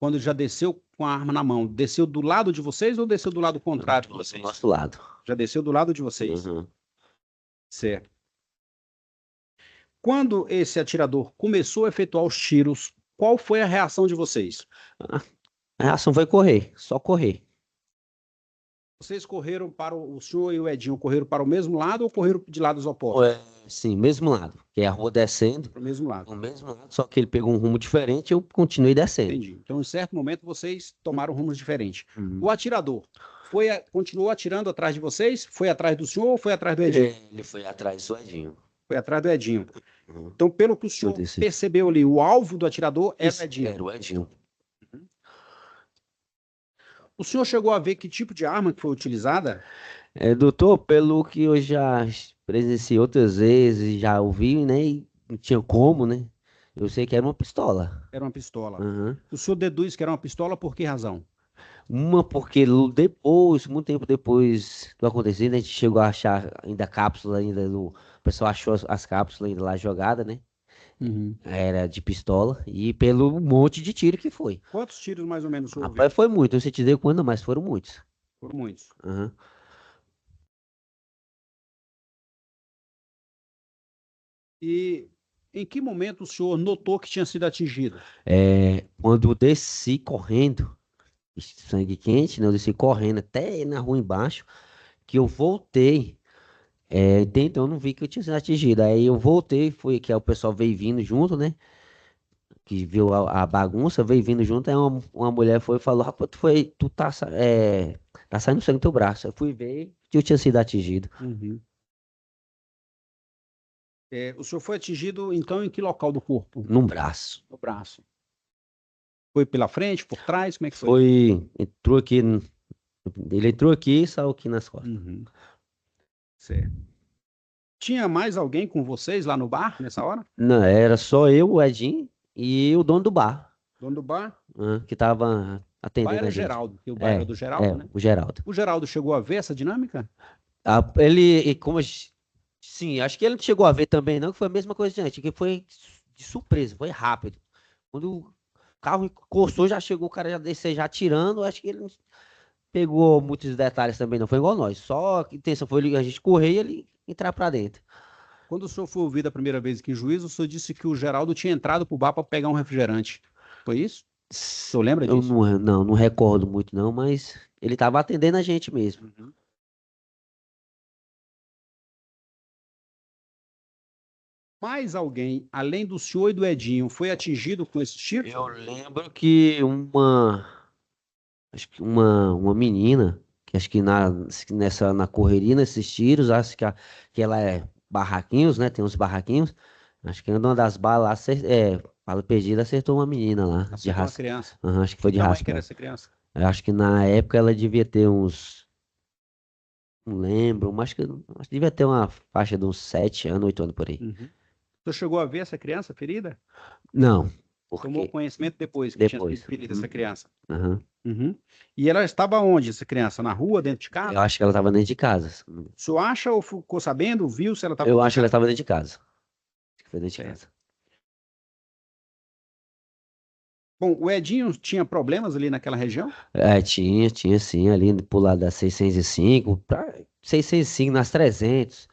quando já desceu com a arma na mão, desceu do lado de vocês ou desceu do lado contrário de Do vocês? nosso lado. Já desceu do lado de vocês. Uhum. Certo. Quando esse atirador começou a efetuar os tiros, qual foi a reação de vocês? A reação foi correr, só correr. Vocês correram para o senhor e o Edinho correram para o mesmo lado ou correram de lados opostos? Sim, mesmo lado. Que é a rua descendo, Para o mesmo lado. no mesmo lado, só que ele pegou um rumo diferente e eu continuei descendo. Entendi. Então, em certo momento, vocês tomaram rumos diferentes. Uhum. O atirador continuou atirando atrás de vocês? Foi atrás do senhor ou foi atrás do Edinho? Ele foi atrás do Edinho. Foi atrás do Edinho. Uhum. Então, pelo que o senhor percebeu ali, o alvo do atirador era o Edinho. Era o Edinho. O senhor chegou a ver que tipo de arma que foi utilizada? Doutor, pelo que eu já presenciei outras vezes, já ouvi, né? E não tinha como, né? Eu sei que era uma pistola. Era uma pistola. Uhum. O senhor deduz que era uma pistola por que razão? Uma porque depois, muito tempo depois do acontecido, a gente chegou a achar ainda cápsula, o pessoal achou as cápsulas ainda lá jogadas, né? Era de pistola e pelo monte de tiro que foi. Quantos tiros mais ou menos o senhor ouviu? Rapaz, foi muito, não sei te dizer quando, mas foram muitos. Foram muitos. Aham. E em que momento o senhor notou que tinha sido atingido? Quando eu desci correndo, sangue quente, né? Eu desci correndo até na rua embaixo, que eu voltei. Então eu não vi que eu tinha sido atingido. Aí eu voltei, foi que aí o pessoal veio vindo junto, né? Que viu a bagunça, veio vindo junto. Aí uma mulher foi e falou: Rapaz, tá saindo sangue do teu braço. Eu fui ver que eu tinha sido atingido O senhor foi atingido, então, em que local do corpo? no braço. No braço. Foi pela frente, por trás? Como é que foi? Entrou aqui, ele entrou aqui e saiu aqui nas costas. Certo. Tinha mais alguém com vocês lá no bar, nessa hora? Não, era só eu, o Edinho e o dono do bar, Dono do bar? que tava O bar atendendo era a gente. Geraldo, porque o bar era do Geraldo, né? O Geraldo. O Geraldo chegou a ver essa dinâmica? Sim, acho que ele não chegou a ver também não, que foi a mesma coisa de antes, que foi de surpresa, foi rápido. Quando o carro encostou, já chegou o cara já descer já atirando, acho que ele não pegou muitos detalhes também não, foi igual nós, só que a intenção foi a gente correr e ele entrar pra dentro. Quando o senhor foi ouvido a primeira vez aqui em Juízo, o senhor disse que o Geraldo tinha entrado pro bar para pegar um refrigerante. Foi isso? O senhor lembra Eu disso? não recordo muito não, mas ele tava atendendo a gente mesmo. Mais alguém, além do senhor e do Edinho, foi atingido com esse tiro? Eu lembro que acho que uma menina, que acho que na correria, nesses tiros, acho que ela é barraquinhos, né? Tem uns barraquinhos. Acho que uma das balas lá, bala perdida, acertou uma menina lá, de Acertou uma raça. criança. Acho que foi de Que tamanho raça. que era essa criança? Eu acho que na época ela devia ter uns, não lembro, mas acho que devia ter uma faixa de uns 7 anos, 8 anos por aí. O senhor chegou a ver essa criança ferida? Não, Tomou porque conhecimento depois que tinha depois. sido ferida essa criança. Aham. E ela estava onde, essa criança? Na rua, dentro de Eu casa? acho que ela estava dentro de casa. O senhor acha ou ficou sabendo, viu se ela estava Eu acho que ela estava dentro de casa. Acho que foi dentro de Certo. casa. Bom, o Edinho tinha problemas ali naquela região? Tinha sim, ali pro lado da 605, pra 605 nas 300.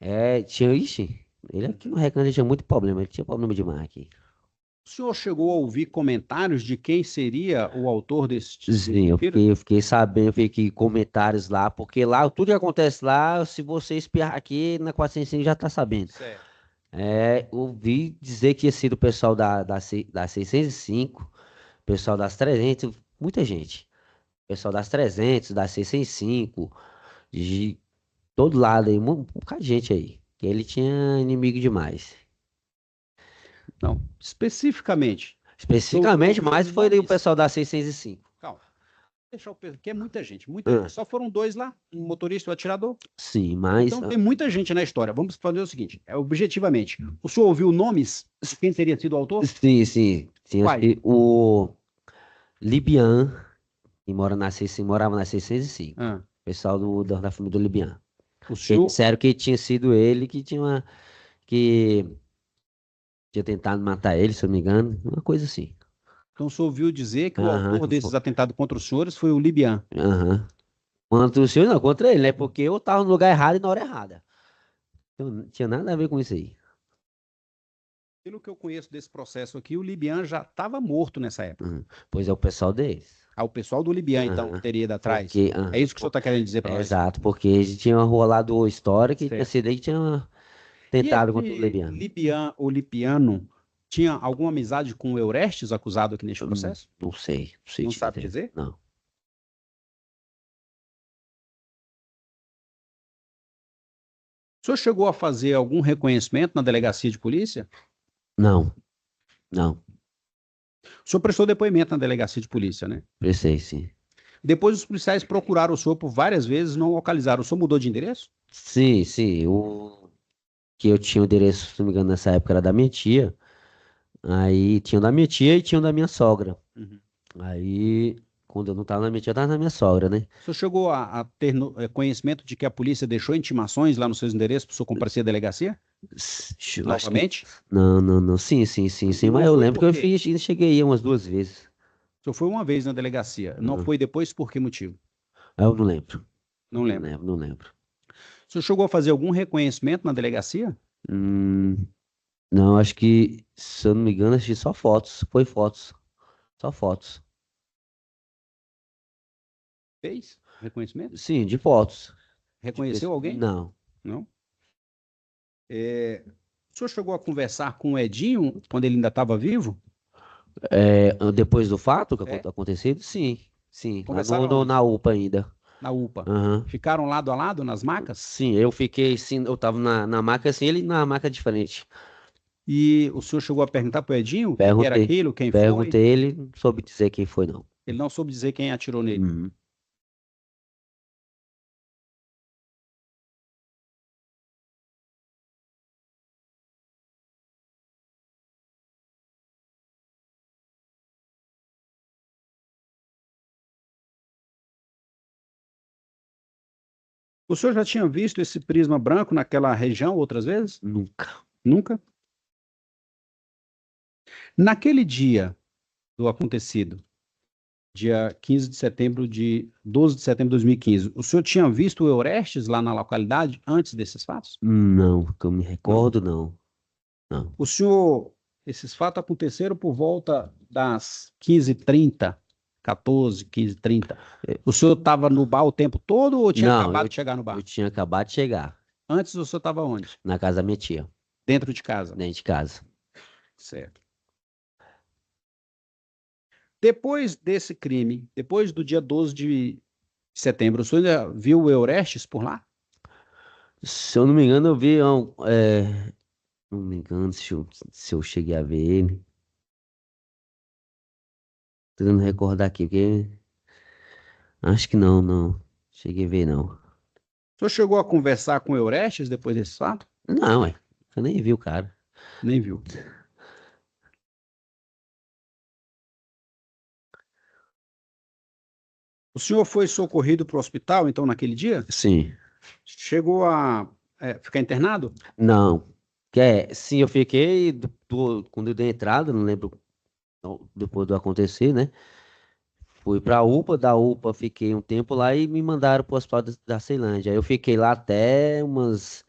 Ele aqui no Recanto tinha muito problema, ele tinha problema demais aqui. O senhor chegou a ouvir comentários de quem seria o autor desse Sim, eu tiro? fiquei sabendo, eu fiquei comentários lá, porque lá, tudo que acontece lá, se você espiar aqui, na 405 já tá sabendo. Certo. Ouvi dizer que ia ser o pessoal da 605, pessoal das 300, muita gente. Pessoal das 300, das 605, de todo lado aí, um bocado de gente aí. Que ele tinha inimigo demais. Não, especificamente. Especificamente, ouviu mais os foi o nomes? pessoal da 605. Calma. Deixa eu pensar, que é muita gente, muita gente. Só foram dois lá, um motorista e um atirador. Sim, mas. Então tem muita gente na história. Vamos fazer o seguinte, objetivamente. O senhor ouviu nomes de quem teria sido o autor? Sim. Tinha Quais? o Libian, que morava na 605. Ah, Pessoal da família do Libian. o Que senhor, disseram que tinha sido ele que tinha tentado matar ele, se eu não me engano. Uma coisa assim. então o senhor ouviu dizer que o Aham, autor desses atentados contra os senhores foi o Libian. Aham. Contra o senhor, não, contra ele, né? Porque eu tava no lugar errado e na hora errada. Então, não tinha nada a ver com isso aí. Pelo que eu conheço desse processo aqui, o Libian já estava morto nessa época. Pois é o pessoal deles. O pessoal do Libian, então, que teria ido atrás. É isso que o senhor está querendo dizer para nós? Exato, porque tinha rolado história que tinha Certo. sido aí que tinha E tentado contra o esse Libiano. Libian ou Lipiano tinha alguma amizade com o Eurestes, acusado aqui neste processo? Não sei. Não sabe dizer? Não. O senhor chegou a fazer algum reconhecimento na delegacia de polícia? Não. O senhor prestou depoimento na delegacia de polícia, né? Prestei, sim. Depois os policiais procuraram o senhor por várias vezes, não localizaram. O senhor mudou de endereço? Sim. Que eu tinha o endereço, se não me engano, nessa época era da minha tia. Aí tinha o da minha tia e tinha o da minha sogra. Aí, quando eu não tava na minha tia, eu tava na minha sogra, né? O senhor chegou a ter conhecimento de que a polícia deixou intimações lá nos seus endereços para o senhor comparecer à delegacia? Acho que Novamente? não. Sim. Não Mas eu foi lembro que por quê? cheguei aí umas 2 vezes. O senhor foi uma vez na delegacia. Não Uhum. foi depois por que motivo? Aí eu não lembro. Não lembro. Não lembro. O senhor chegou a fazer algum reconhecimento na delegacia? Hum, não, acho que, se eu não me engano, acho que só fotos. Foi fotos. Só fotos. Fez? Reconhecimento? Sim, de fotos. Reconheceu alguém? Não. Não? O senhor chegou a conversar com o Edinho quando ele ainda estava vivo? Depois do fato que É. acontecido? Sim. Lá Conversaram aonde? na UPA ainda. Na UPA. Aham. Ficaram lado a lado nas macas? Sim, eu fiquei, sim, eu tava na maca assim, ele na maca de frente. E o senhor chegou a perguntar para o Edinho o que era Perguntei. aquilo, quem foi? Perguntei, ele não soube dizer quem foi, não. Ele não soube dizer quem atirou nele. Uhum. O senhor já tinha visto esse prisma branco naquela região outras vezes? Nunca. Nunca? Naquele dia do acontecido, dia 15 de setembro de 12 de setembro de 2015, o senhor tinha visto o Eurestes lá na localidade antes desses fatos? Não, que eu me recordo, não. Não. O senhor, esses fatos aconteceram por volta das 15h30, 14, 15h30. O senhor estava no bar o tempo todo ou tinha Não, acabado de chegar no bar? Eu tinha acabado de chegar Antes o senhor estava onde? na casa da minha tia, Dentro de casa. dentro de casa. Certo. Depois desse crime, depois do dia 12 de setembro, o senhor ainda viu o Eurestes por lá? Se eu não me engano, eu vi, não me engano se eu cheguei a ver ele. Tô tentando recordar aqui, porque acho que não. Cheguei a ver, não. O senhor chegou a conversar com o Eurestes depois desse fato? Não, eu nem vi o cara. Nem viu. O senhor foi socorrido para o hospital, então, naquele dia? Sim. Chegou a ficar internado? Não. Sim, eu fiquei quando eu dei entrada, não lembro depois do acontecer, né? Fui pra UPA, da UPA fiquei um tempo lá e me mandaram pro hospital da Ceilândia. Aí eu fiquei lá até umas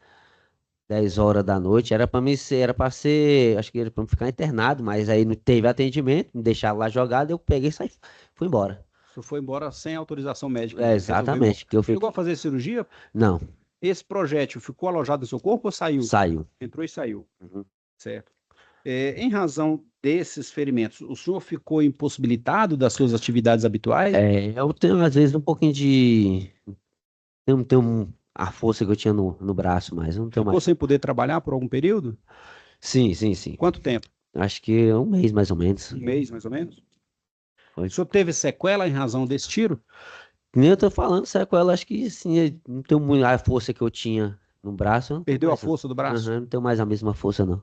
10 horas da noite. Era pra ser, acho que era pra me ficar internado, mas aí não teve atendimento, me deixaram lá jogado, eu peguei e saí, fui embora. O senhor foi embora sem autorização médica? Exatamente. Que eu Chegou a fazer cirurgia? Não, Esse projétil ficou alojado no seu corpo ou saiu? saiu. Entrou e saiu. Uhum. Certo. Em razão desses ferimentos, o senhor ficou impossibilitado das suas atividades habituais? Eu tenho, às vezes, um pouquinho de. Tenho a força que eu tinha no braço, mas eu não tenho Ficou mais. sem poder trabalhar por algum período? Sim. Quanto tempo? Acho que um mês mais ou menos. Um mês, mais ou menos? Foi. O senhor teve sequela em razão desse tiro? Que nem eu tô falando, sequela, acho que sim, eu não tenho muito a força que eu tinha no braço. Eu não tenho Perdeu a mais, não. força do braço? Aham, não tenho mais a mesma força, não.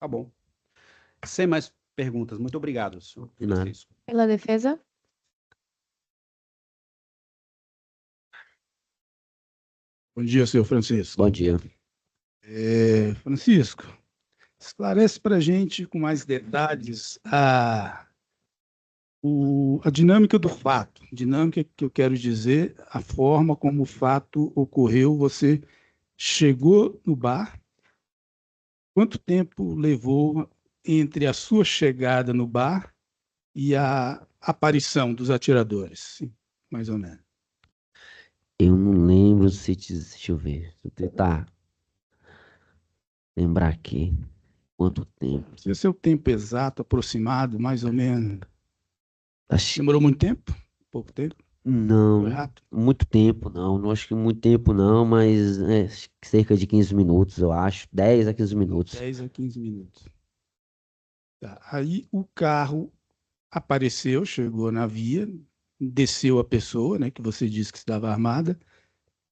Tá bom. Sem mais perguntas. Muito obrigado, senhor De nada. Francisco. Pela defesa? Bom dia, senhor Francisco. Bom dia. Francisco, esclarece para a gente com mais detalhes a dinâmica do fato. Dinâmica que eu quero dizer, a forma como o fato ocorreu. Você chegou no bar, quanto tempo levou entre a sua chegada no bar e a aparição dos atiradores? Sim, mais ou menos. Eu não lembro se. Deixa eu ver. Deixa eu tentar lembrar aqui. Quanto tempo? Se esse é o tempo exato, aproximado, mais ou menos. Acho Demorou muito tempo? Pouco tempo? não. Foi rápido? Muito tempo, não. Não acho que muito tempo, não, mas acho que cerca de 15 minutos, eu acho. 10 a 15 minutos. 10 a 15 minutos. Tá. Aí o carro apareceu, chegou na via, desceu a pessoa, né, que você disse que estava armada,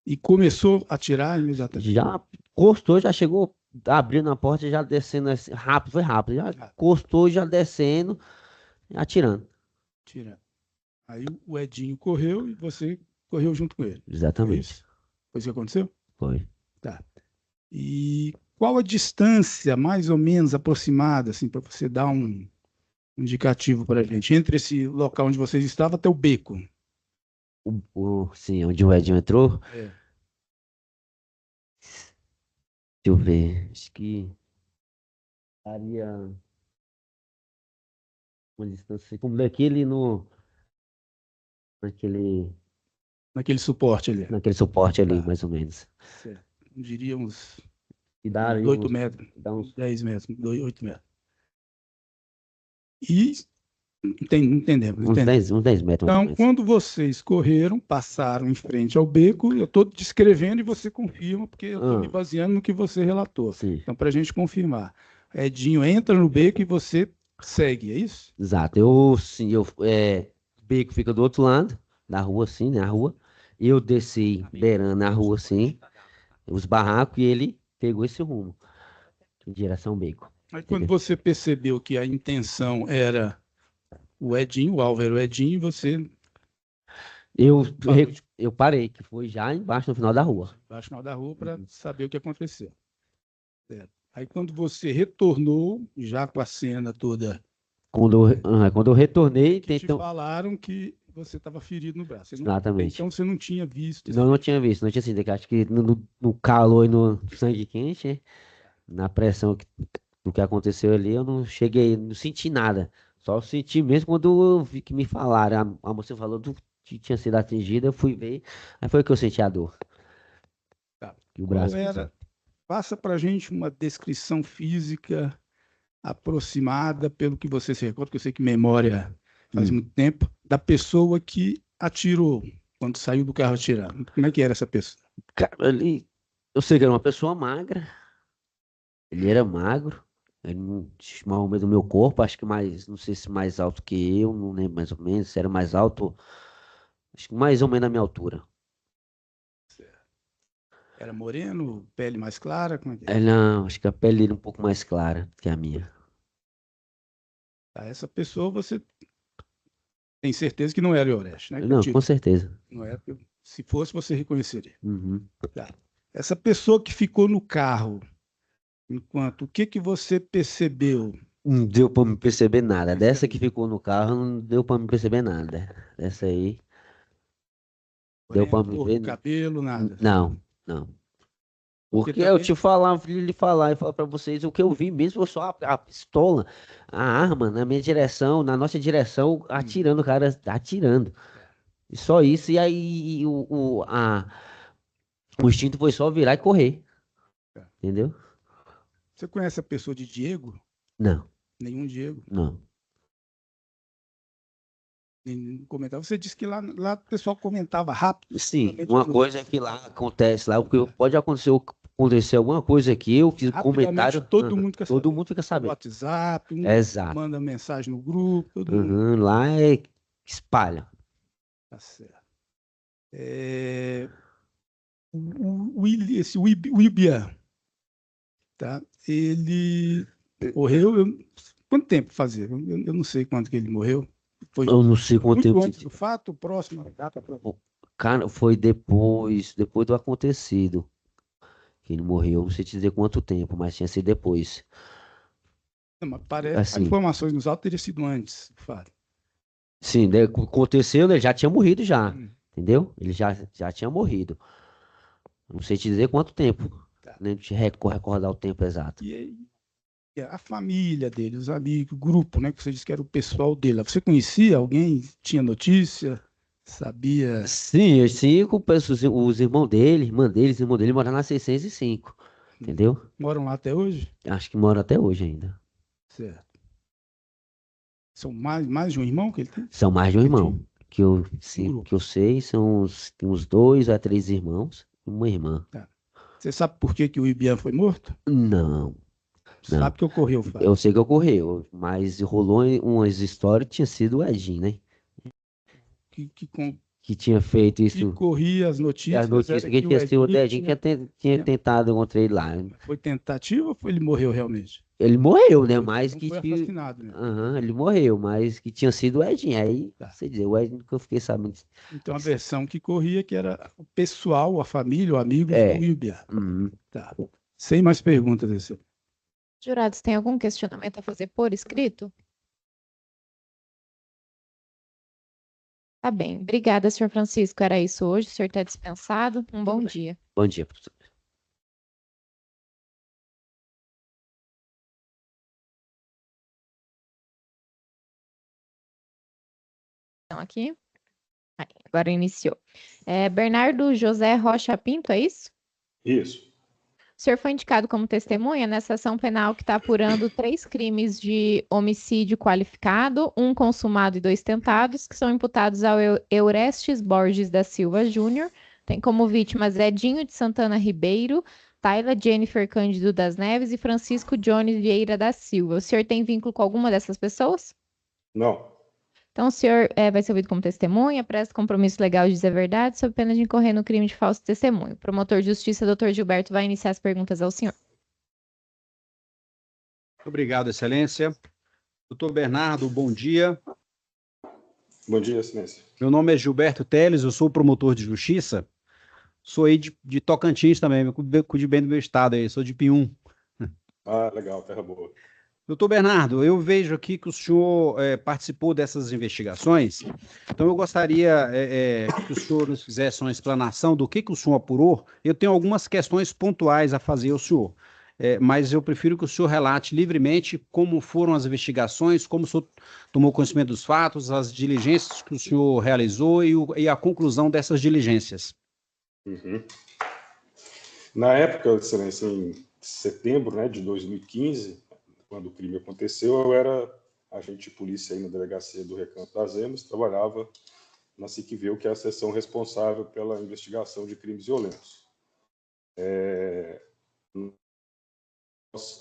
e começou a atirar imediatamente. Já encostou, já chegou abrindo a porta, já descendo assim, rápido, foi rápido. Já encostou, já descendo, atirando. Tirando. Aí o Edinho correu e você correu junto com ele. Foi Exatamente. isso? Foi isso que aconteceu? Foi. Tá. E qual a distância mais ou menos aproximada, assim, para você dar um indicativo para a gente, entre esse local onde vocês estavam até o beco? Sim, onde o Edinho entrou, É. deixa eu ver, acho que estaria uma distância, como daquele naquele, Naquele suporte ali. naquele suporte ali, Tá. mais ou menos. Certo. Diria uns E dá aí 8 metros, dá uns 10 metros, 8 metros. E entendemos. 10 metros mais ou Então, menos. quando vocês correram, passaram em frente ao beco, eu estou descrevendo e você confirma, porque eu estou me baseando no que você relatou. Sim, Então, para a gente confirmar, Edinho entra no beco e você segue, é isso? exato. Sim, o beco fica do outro lado da rua, assim, né, a rua. Eu desci beirando a rua, assim, os barracos, e ele pegou esse rumo, em direção ao beco. Aí, quando Entendeu? você percebeu que a intenção era o Edinho, o alvo era o Edinho, você Eu, parou de eu parei, que foi já embaixo no final da rua. baixo no final da rua para saber o que aconteceu. Certo. Aí, quando você retornou, já com a cena toda, Quando eu retornei, que te então, falaram que você estava ferido no braço. exatamente. Então você não tinha visto. Não, não tinha visto, não tinha sentido. Acho que no calor e no sangue quente, né, na pressão do que aconteceu ali, eu não cheguei, não senti nada. Só senti mesmo quando eu vi que me falaram. A moça falou que tinha sido atingida, eu fui ver. Aí foi que eu senti a dor. Tá. E o Qual braço. era? Passa para a gente uma descrição física aproximada, pelo que você se recorda, que eu sei que memória faz muito tempo, da pessoa que atirou, quando saiu do carro atirando. Como é que era essa pessoa? Cara, eu sei que era uma pessoa magra. Ele era magro. Ele não mais ou menos do meu corpo, acho que mais, não sei se mais alto que eu, não lembro mais ou menos, se era mais alto, acho que mais ou menos na minha altura. Era moreno, pele mais clara? Como é que é? Não, acho que a pele dele é um pouco mais clara que a minha. Tá, essa pessoa você tem certeza que não era o Oreste, né? Que Não, com atirou. certeza. Não é? Se fosse, você reconheceria. Uhum. Tá. Essa pessoa que ficou no carro, o que você percebeu? Não deu pra me perceber nada. Dessa que ficou no carro, não deu pra me perceber nada. Dessa aí, deu pra Moreno, me cor ver. do cabelo, nada. Não, não. Porque Porque eu também te falar, filho, de falar e falar pra vocês, o que eu vi mesmo foi só a pistola, a arma na minha direção, na nossa direção, atirando, o cara atirando. E só isso, e aí o instinto foi só virar e correr. Entendeu? você conhece a pessoa de Diego? Não, Nenhum Diego. não. Nenhum comentário. Você disse que lá o pessoal comentava rápido. Sim, Realmente, uma coisa é que lá acontece, lá o que pode acontecer alguma coisa aqui, eu fiz rapidamente comentário, todo mundo quer todo saber. mundo fica No sabendo. WhatsApp, Exato. manda mensagem no grupo, todo mundo. Lá é espalha. Tá certo. O Ibian, tá? Ele morreu. Quanto tempo fazia? Eu não sei quanto que ele morreu. Foi Eu não sei quanto muito tempo. antes do fato, próximo à data. Cara, foi depois do acontecido que ele morreu. Não sei te dizer quanto tempo, mas tinha sido depois. Não, mas parece, as Assim, informações nos autos teria sido antes do fato. sim, aconteceu, ele já tinha morrido já, Hum. entendeu? Ele já tinha morrido. Não sei te dizer quanto tempo, Tá. nem te recordar o tempo exato. E a família dele, os amigos, o grupo, né? Que você disse que era o pessoal dele. Você conhecia alguém? Tinha notícia? Sabia? Sim, os cinco, os irmãos dele, irmão dele moram na 605, entendeu? Moram lá até hoje? Acho que moram até hoje ainda. Certo. São mais de um irmão que ele tem? São mais de um irmão. Que eu, grupo. que eu sei, são uns 2 a 3 irmãos e uma irmã. Você sabe por que o Ibian foi morto? Não, Sabe que ocorreu o fato. eu sei que ocorreu, mas rolou umas histórias, tinha sido o Edinho, né? Que tinha feito Que isso. corria as notícias. As notícias era que o tinha sido o Edinho tinha- que tinha tentado contra ele lá. Foi tentativa ou ele morreu realmente? Ele morreu, né? Mas Então que foi assassinado, né? Ele morreu, mas que tinha sido o Edinho. Aí, Tá. sei dizer, o Edinho que eu fiquei sabendo. Então a versão que corria que era o pessoal, a família, o amigo É. do Ibian. Uhum. Tá. Sem mais perguntas, Excelência. Jurados, tem algum questionamento a fazer por escrito? Tá bem. Obrigada, senhor Francisco. Era isso hoje. O senhor está dispensado. Um bom dia. Bom dia, professor. Então, aqui. Aí, agora iniciou. Bernardo José Rocha Pinto, é isso? Isso. O senhor foi indicado como testemunha nessa ação penal que está apurando 3 crimes de homicídio qualificado, 1 consumado e 2 tentados, que são imputados ao Eurestes Borges da Silva Júnior. Tem como vítimas Edinho de Santana Ribeiro, Tayla Jennifer Cândido das Neves e Francisco Jones Vieira da Silva. O senhor tem vínculo com alguma dessas pessoas? Não. Então, o senhor vai ser ouvido como testemunha, presta compromisso legal de dizer a verdade, sob pena de incorrer no crime de falso testemunho. O promotor de justiça, Dr. Gilberto, vai iniciar as perguntas ao senhor. Obrigado, Excelência. Doutor Bernardo, bom dia. Bom dia, Excelência. Meu nome é Gilberto Teles, eu sou promotor de justiça. Sou aí de Tocantins também, eu cuido bem do meu estado aí, sou de Pium. Ah, legal, terra boa. Doutor Bernardo, eu vejo aqui que o senhor participou dessas investigações, então eu gostaria que o senhor nos fizesse uma explanação do que o senhor apurou. Eu tenho algumas questões pontuais a fazer ao senhor, mas eu prefiro que o senhor relate livremente como foram as investigações, como o senhor tomou conhecimento dos fatos, as diligências que o senhor realizou e a conclusão dessas diligências. Uhum. Na época, Excelência, em setembro, né, de 2015, quando o crime aconteceu, eu era agente de polícia aí na delegacia do Recanto das Emas, trabalhava na SICVEU, que é a seção responsável pela investigação de crimes violentos.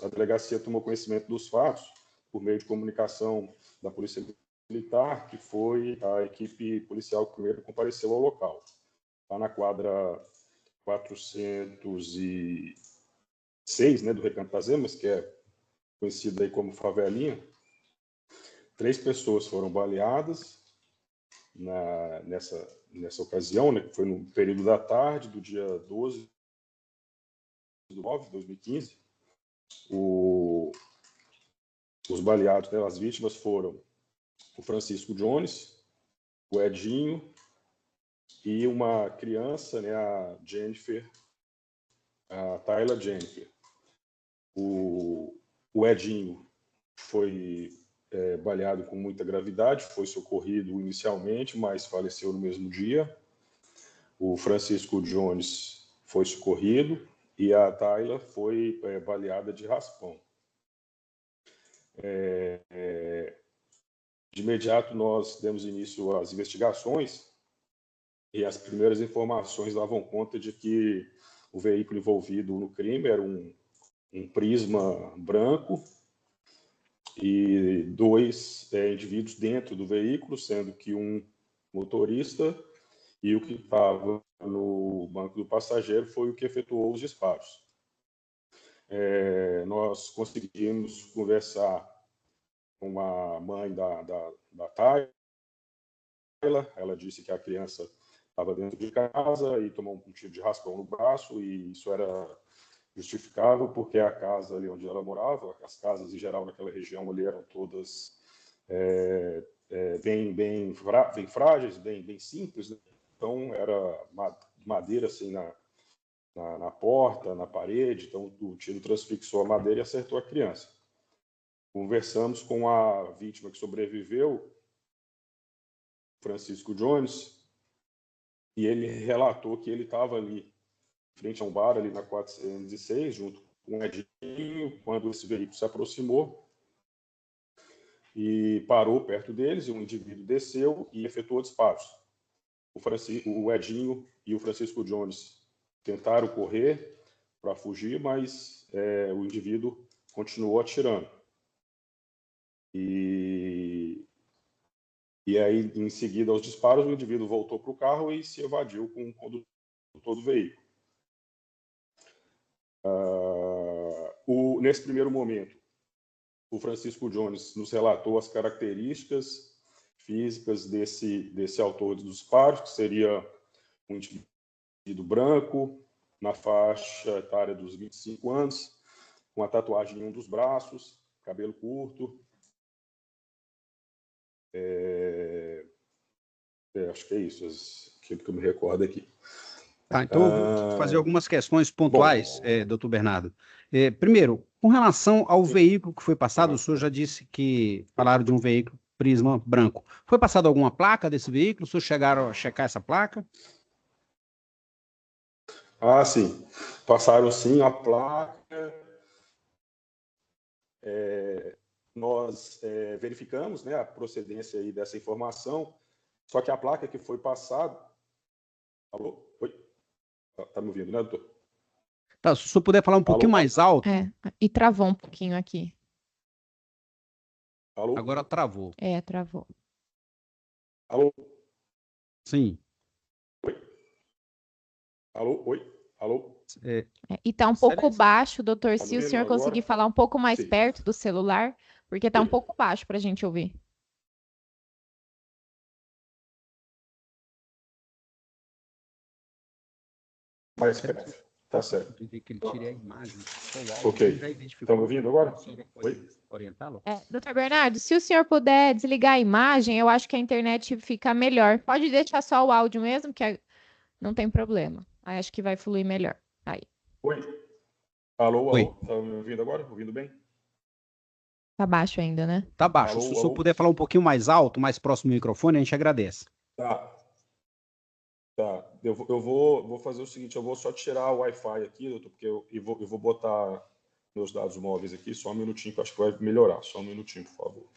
A delegacia tomou conhecimento dos fatos por meio de comunicação da Polícia Militar, que foi a equipe policial que primeiro compareceu ao local. Lá na quadra 406, né, do Recanto das Emas, que é conhecida aí como Favelinha, 3 pessoas foram baleadas nessa ocasião, né, que foi no período da tarde do dia 12 de 9 de 2015. Os baleados, né, as vítimas foram o Francisco Jones, o Edinho e uma criança, né, a Tayla Jennifer. O Edinho foi baleado com muita gravidade, foi socorrido inicialmente, mas faleceu no mesmo dia. O Francisco Jones foi socorrido e a Tayla foi baleada de raspão. De imediato, nós demos início às investigações e as primeiras informações davam conta de que o veículo envolvido no crime era um Prisma branco e 2 indivíduos dentro do veículo, sendo que um motorista e o que estava no banco do passageiro foi o que efetuou os disparos. Nós conseguimos conversar com a mãe da Tayla. Ela disse que a criança estava dentro de casa e tomou um tiro de raspão no braço, e isso era justificável porque a casa ali onde ela morava, as casas em geral naquela região ali eram todas bem frágeis, bem simples, né? Então era madeira assim na porta, na parede, então o tiro transfixou a madeira e acertou a criança. Conversamos com a vítima que sobreviveu, Francisco Jones, e ele relatou que ele estava ali frente a um bar ali na 406, junto com o Edinho, quando esse veículo se aproximou e parou perto deles, e um indivíduo desceu e efetuou disparos. O Edinho e o Francisco Jones tentaram correr para fugir, mas o indivíduo continuou atirando. E aí, em seguida aos disparos, o indivíduo voltou para o carro e se evadiu com o condutor do veículo. Nesse primeiro momento, o Francisco Jones nos relatou as características físicas desse autor dos disparos, que seria um indivíduo branco, na faixa etária dos 25 anos, com a tatuagem em um dos braços, cabelo curto. Acho que é isso, aquilo que eu me recordo aqui. Tá, então eu vou fazer algumas questões pontuais, doutor Bernardo. Primeiro, com relação ao veículo que foi passado, o senhor já disse que falaram de um veículo Prisma branco. Foi passada alguma placa desse veículo? Os senhores chegaram a checar essa placa? Ah, sim. Passaram sim a placa. Nós verificamos, né, a procedência aí dessa informação, só que a placa que foi passada... Alô? Oi? Tá me ouvindo, né, doutor? Tá, se o senhor puder falar um pouquinho mais alto. E travou um pouquinho aqui. Alô? Agora travou. Travou. Alô? Sim. Oi? Alô? Oi? Alô? E tá um pouco baixo, doutor, se o senhor conseguir falar um pouco mais Sim. perto do celular, porque tá um pouco baixo para a gente ouvir. Mais perto. Tá certo. Que ele tire a imagem. Ok. Estão me ouvindo agora? Oi? Orientá-lo? Doutor Bernardo, se o senhor puder desligar a imagem, eu acho que a internet fica melhor. Pode deixar só o áudio mesmo, que não tem problema. Aí acho que vai fluir melhor. Aí. Oi? Alô? Oi. Estão me ouvindo agora? Ouvindo bem? Tá baixo ainda, né? Tá baixo. Alô, Se o senhor alô? puder falar um pouquinho mais alto, mais próximo do microfone, a gente agradece. Tá. Eu vou fazer o seguinte, eu vou só tirar o Wi-Fi aqui, doutor, porque eu vou botar meus dados móveis aqui, só um minutinho, que eu acho que vai melhorar. Só um minutinho, por favor.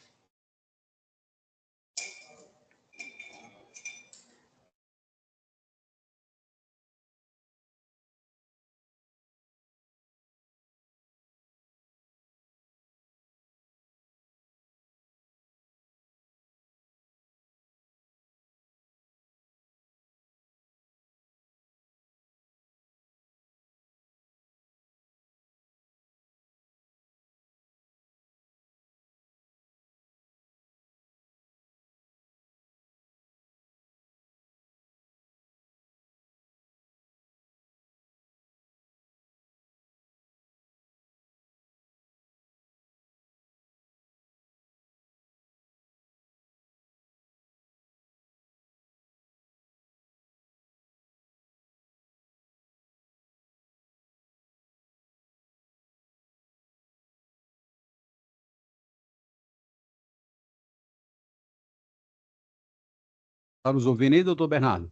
Tá nos ouvindo aí, doutor Bernardo?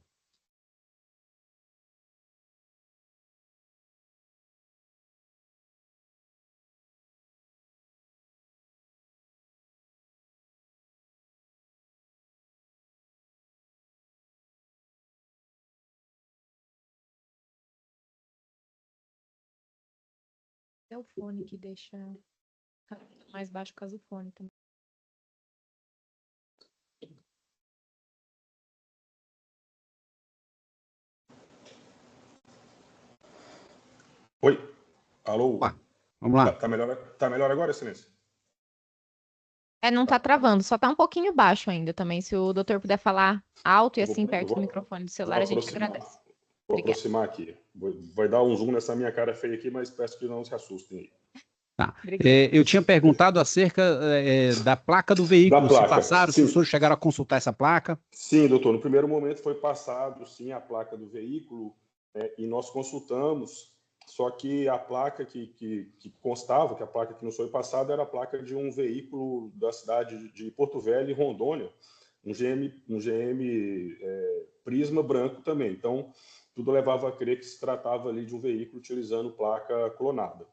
É o fone que deixa mais baixo por causa do fone também. Oi? Alô? Vamos lá. Tá melhor agora, excelência? Não tá travando, só tá um pouquinho baixo ainda também. Se o doutor puder falar alto e assim perto do microfone do celular, a gente agradece. Vou aproximar aqui. Vai dar um zoom nessa minha cara feia aqui, mas peço que não se assustem aí. Tá. Eu tinha perguntado acerca da placa do veículo. Da placa, se passaram, sim. se os senhores chegaram a consultar essa placa. Sim, doutor. No primeiro momento foi passado, sim, a placa do veículo, e nós consultamos, só que a placa que constava, que a placa que nos foi passada, era a placa de um veículo da cidade de Porto Velho e Rondônia, um GM Prisma branco também. Então, tudo levava a crer que se tratava ali de um veículo utilizando placa clonada.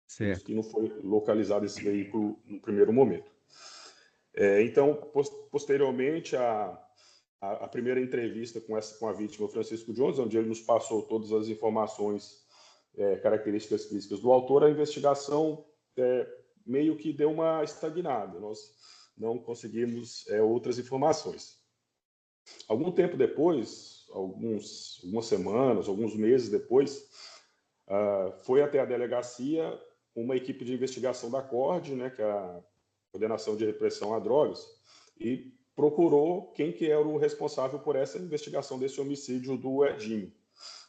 Certo. Que não foi localizado esse veículo no primeiro momento. Então, posteriormente, a primeira entrevista com a vítima, Francisco Jones, onde ele nos passou todas as informações, características físicas do autor, a investigação meio que deu uma estagnada. Nós não conseguimos outras informações. Algum tempo depois, algumas semanas, alguns meses depois, foi até a delegacia uma equipe de investigação da CORD, né, que é a Coordenação de Repressão a Drogas, e procurou quem que era o responsável por essa investigação desse homicídio do Edinho.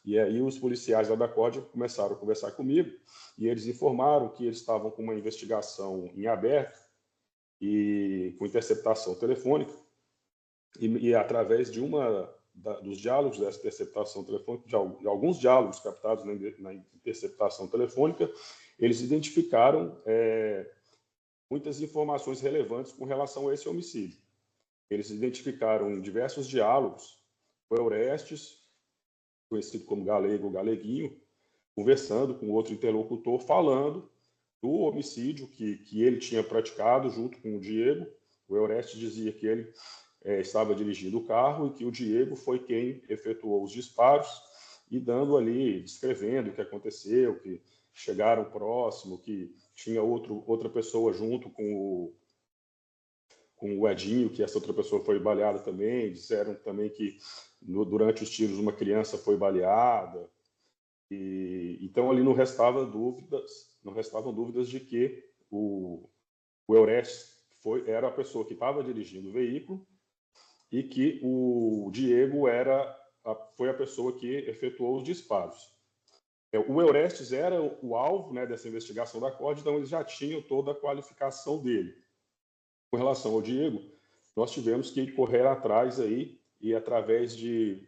E aí os policiais lá da CORD começaram a conversar comigo e eles informaram que eles estavam com uma investigação em aberto e com interceptação telefônica e através de dos diálogos dessa interceptação telefônica, de alguns diálogos captados na interceptação telefônica, eles identificaram muitas informações relevantes com relação a esse homicídio. Eles identificaram em diversos diálogos o Eurestes, conhecido como Galego, Galeguinho, conversando com outro interlocutor, falando do homicídio que ele tinha praticado junto com o Diego. O Eurestes dizia que ele estava dirigindo o carro e que o Diego foi quem efetuou os disparos e dando ali, descrevendo o que aconteceu, que chegaram próximo, que tinha outra pessoa junto com o Edinho, que essa outra pessoa foi baleada também. Disseram também que durante os tiros uma criança foi baleada. Então ali não restavam dúvidas de que o Eurestes era a pessoa que estava dirigindo o veículo e que o Diego foi a pessoa que efetuou os disparos. O Eurestes era o alvo, né, dessa investigação da CORD, então eles já tinham toda a qualificação dele. Com relação ao Diego, nós tivemos que correr atrás aí e através de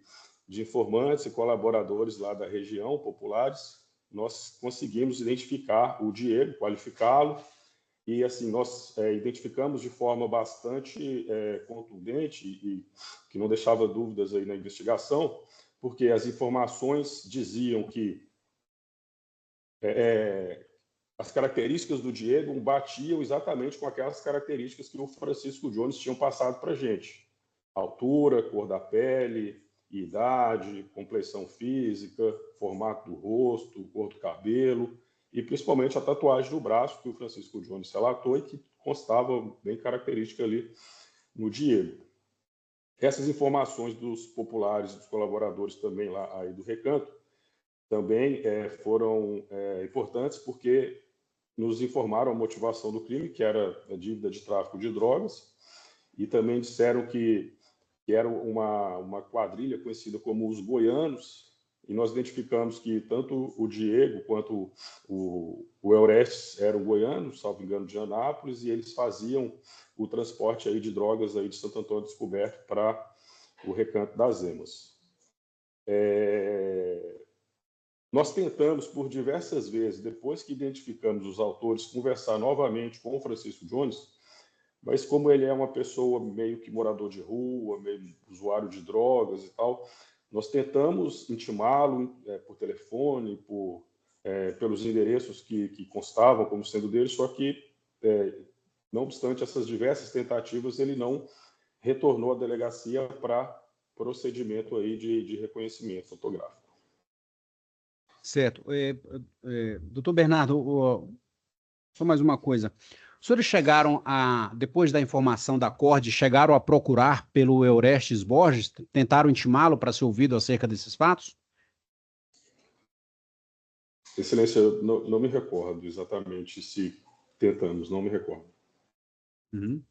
informantes e colaboradores lá da região, populares, nós conseguimos identificar o Diego, qualificá-lo, e assim nós identificamos de forma bastante contundente e que não deixava dúvidas aí na investigação, porque as informações diziam que as características do Diego batiam exatamente com aquelas características que o Francisco Jones tinham passado para a gente. Altura, cor da pele, idade, complexão física, formato do rosto, cor do cabelo e principalmente a tatuagem no braço que o Francisco Jones relatou e que constava bem característica ali no Diego. Essas informações dos populares, dos colaboradores também lá aí do Recanto, também foram importantes porque nos informaram a motivação do crime, que era a dívida de tráfico de drogas, e também disseram que era uma quadrilha conhecida como os Goianos, e nós identificamos que tanto o Diego quanto o Eurestes eram goianos, salvo engano, de Anápolis, e eles faziam o transporte aí de drogas aí de Santo Antônio Descoberto para o Recanto das Emas. Nós tentamos por diversas vezes, depois que identificamos os autores, conversar novamente com o Francisco Jones, mas como ele é uma pessoa meio que morador de rua, meio usuário de drogas e tal, nós tentamos intimá-lo por telefone, pelos endereços que constavam como sendo dele, só que, não obstante essas diversas tentativas, ele não retornou à delegacia para procedimento aí de reconhecimento fotográfico. Certo. Doutor Bernardo, só mais uma coisa. Os senhores chegaram depois da informação da CORD, chegaram a procurar pelo Eurestes Borges? Tentaram intimá-lo para ser ouvido acerca desses fatos? Excelência, eu não me recordo exatamente se tentamos, não me recordo. Uhum.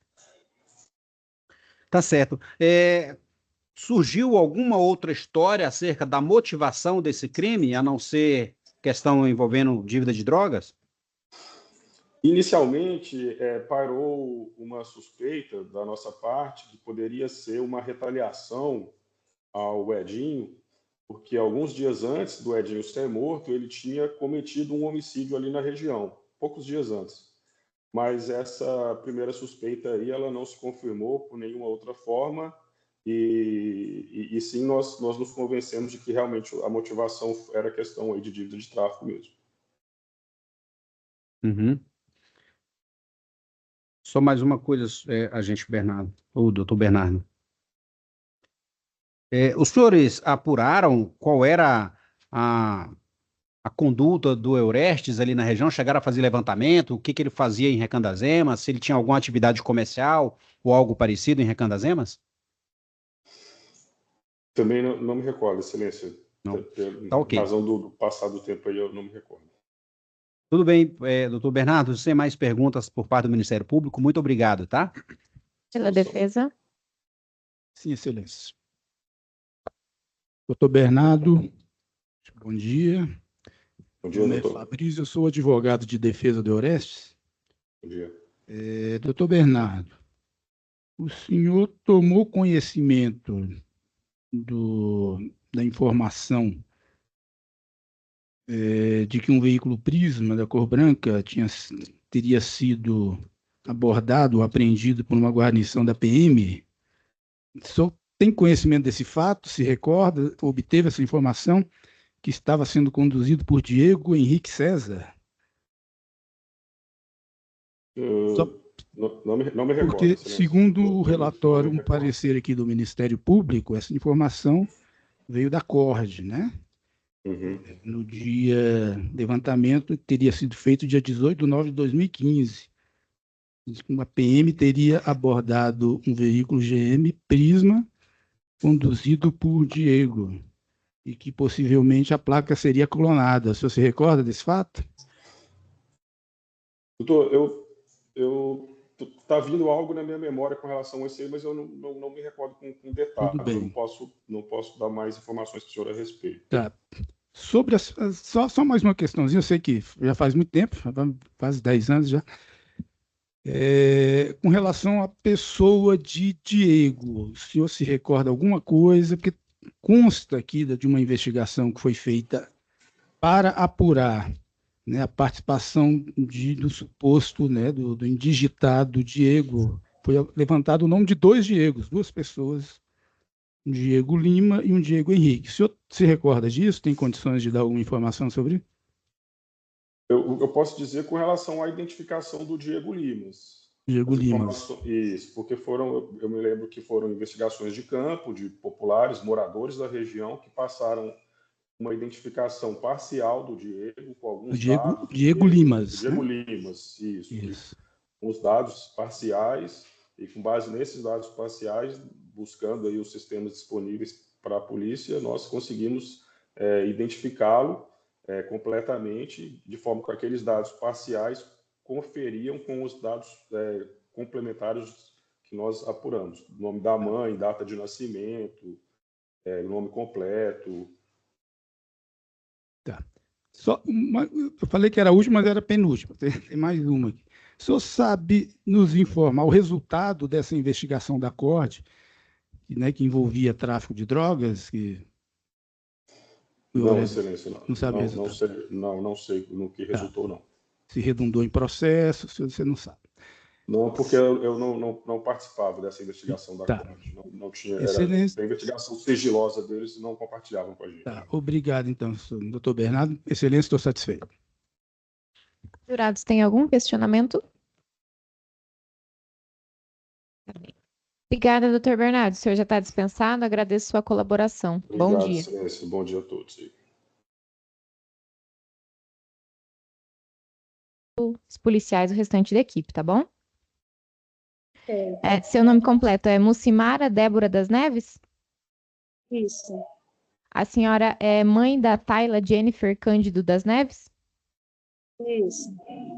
Tá certo. Surgiu alguma outra história acerca da motivação desse crime, a não ser questão envolvendo dívida de drogas? Inicialmente, pairou uma suspeita da nossa parte que poderia ser uma retaliação ao Edinho, porque alguns dias antes do Edinho ser morto, ele tinha cometido um homicídio ali na região, poucos dias antes. Mas essa primeira suspeita aí, ela não se confirmou por nenhuma outra forma, e sim nós nos convencemos de que realmente a motivação era questão aí de dívida de tráfico mesmo. Uhum. Só mais uma coisa, agente Bernardo, ou doutor Bernardo. Os senhores apuraram qual era a conduta do Eurestes ali na região? Chegaram a fazer levantamento? O que ele fazia em Recandazemas? Se ele tinha alguma atividade comercial ou algo parecido em Recandazemas? Também não me recordo, excelência. Não. Tá ok. Em razão do passar do tempo aí, eu não me recordo. Tudo bem, doutor Bernardo, sem mais perguntas por parte do Ministério Público, muito obrigado, tá? Pela defesa. Sim, excelência. Doutor Bernardo, Bom dia. Bom dia, Meu nome é doutor. Fabrício, eu sou advogado de defesa do Eurestes. Bom dia. Doutor Bernardo, o senhor tomou conhecimento da informação de que um veículo Prisma da cor branca teria sido abordado ou apreendido por uma guarnição da PM? O senhor tem conhecimento desse fato? Se recorda? Obteve essa informação que estava sendo conduzido por Diego Henrique César? Só Não me recordo, porque, excelência. segundo o Não relatório, me um recordo. parecer aqui do Ministério Público, essa informação veio da CORD, né? Uhum. No dia levantamento teria sido feito dia 18 de nove de 2015. Uma PM teria abordado um veículo GM Prisma conduzido por Diego e que possivelmente a placa seria clonada. O senhor se recorda desse fato? Doutor, tá vindo algo na minha memória com relação a isso aí, mas eu não me recordo com detalhes. Tudo bem. Eu não posso dar mais informações para o senhor a respeito. Tá. Sobre só mais uma questãozinha, eu sei que já faz muito tempo, faz 10 anos já. Com relação à pessoa de Diego, o senhor se recorda alguma coisa? Porque consta aqui de uma investigação que foi feita para apurar, né, a participação do suposto, né, do indigitado Diego. Foi levantado o nome de dois Diegos, duas pessoas, um Diego Lima e um Diego Henrique. O senhor se recorda disso? Tem condições de dar alguma informação sobre isso? Eu posso dizer com relação à identificação do Diego Limas. Diego Limas. Isso, porque eu me lembro que foram investigações de campo, de populares, moradores da região, que passaram uma identificação parcial do Diego, com alguns dados. Diego Limas. Diego Né? Limas, isso. Isso. Os dados parciais, e com base nesses dados parciais, buscando aí os sistemas disponíveis para a polícia, nós conseguimos identificá-lo completamente, de forma que aqueles dados parciais conferiam com os dados complementares que nós apuramos. Nome da mãe, data de nascimento, nome completo. Tá. Eu falei que era a última, mas era a penúltima. Tem mais uma aqui. O senhor sabe nos informar o resultado dessa investigação da CORD, né, que envolvia tráfico de drogas? Não, excelência, não sabe o resultado. Não sei no que resultou, não. Se redundou em processo, você não sabe. Não, porque eu não participava dessa investigação da CORD. Não tinha, era a investigação sigilosa deles e não compartilhavam com a gente. Tá, obrigado, então, doutor Bernardo. Excelência, estou satisfeito. Jurados, tem algum questionamento? Tá bem. Obrigada, doutor Bernardo. O senhor já está dispensado, agradeço sua colaboração. Obrigado, Bom dia. Excelência. Bom dia a todos. Os policiais, o restante da equipe, tá bom? Seu nome completo é Mucimara Débora das Neves? Isso. A senhora é mãe da Tayla Jennifer Cândido das Neves? Isso.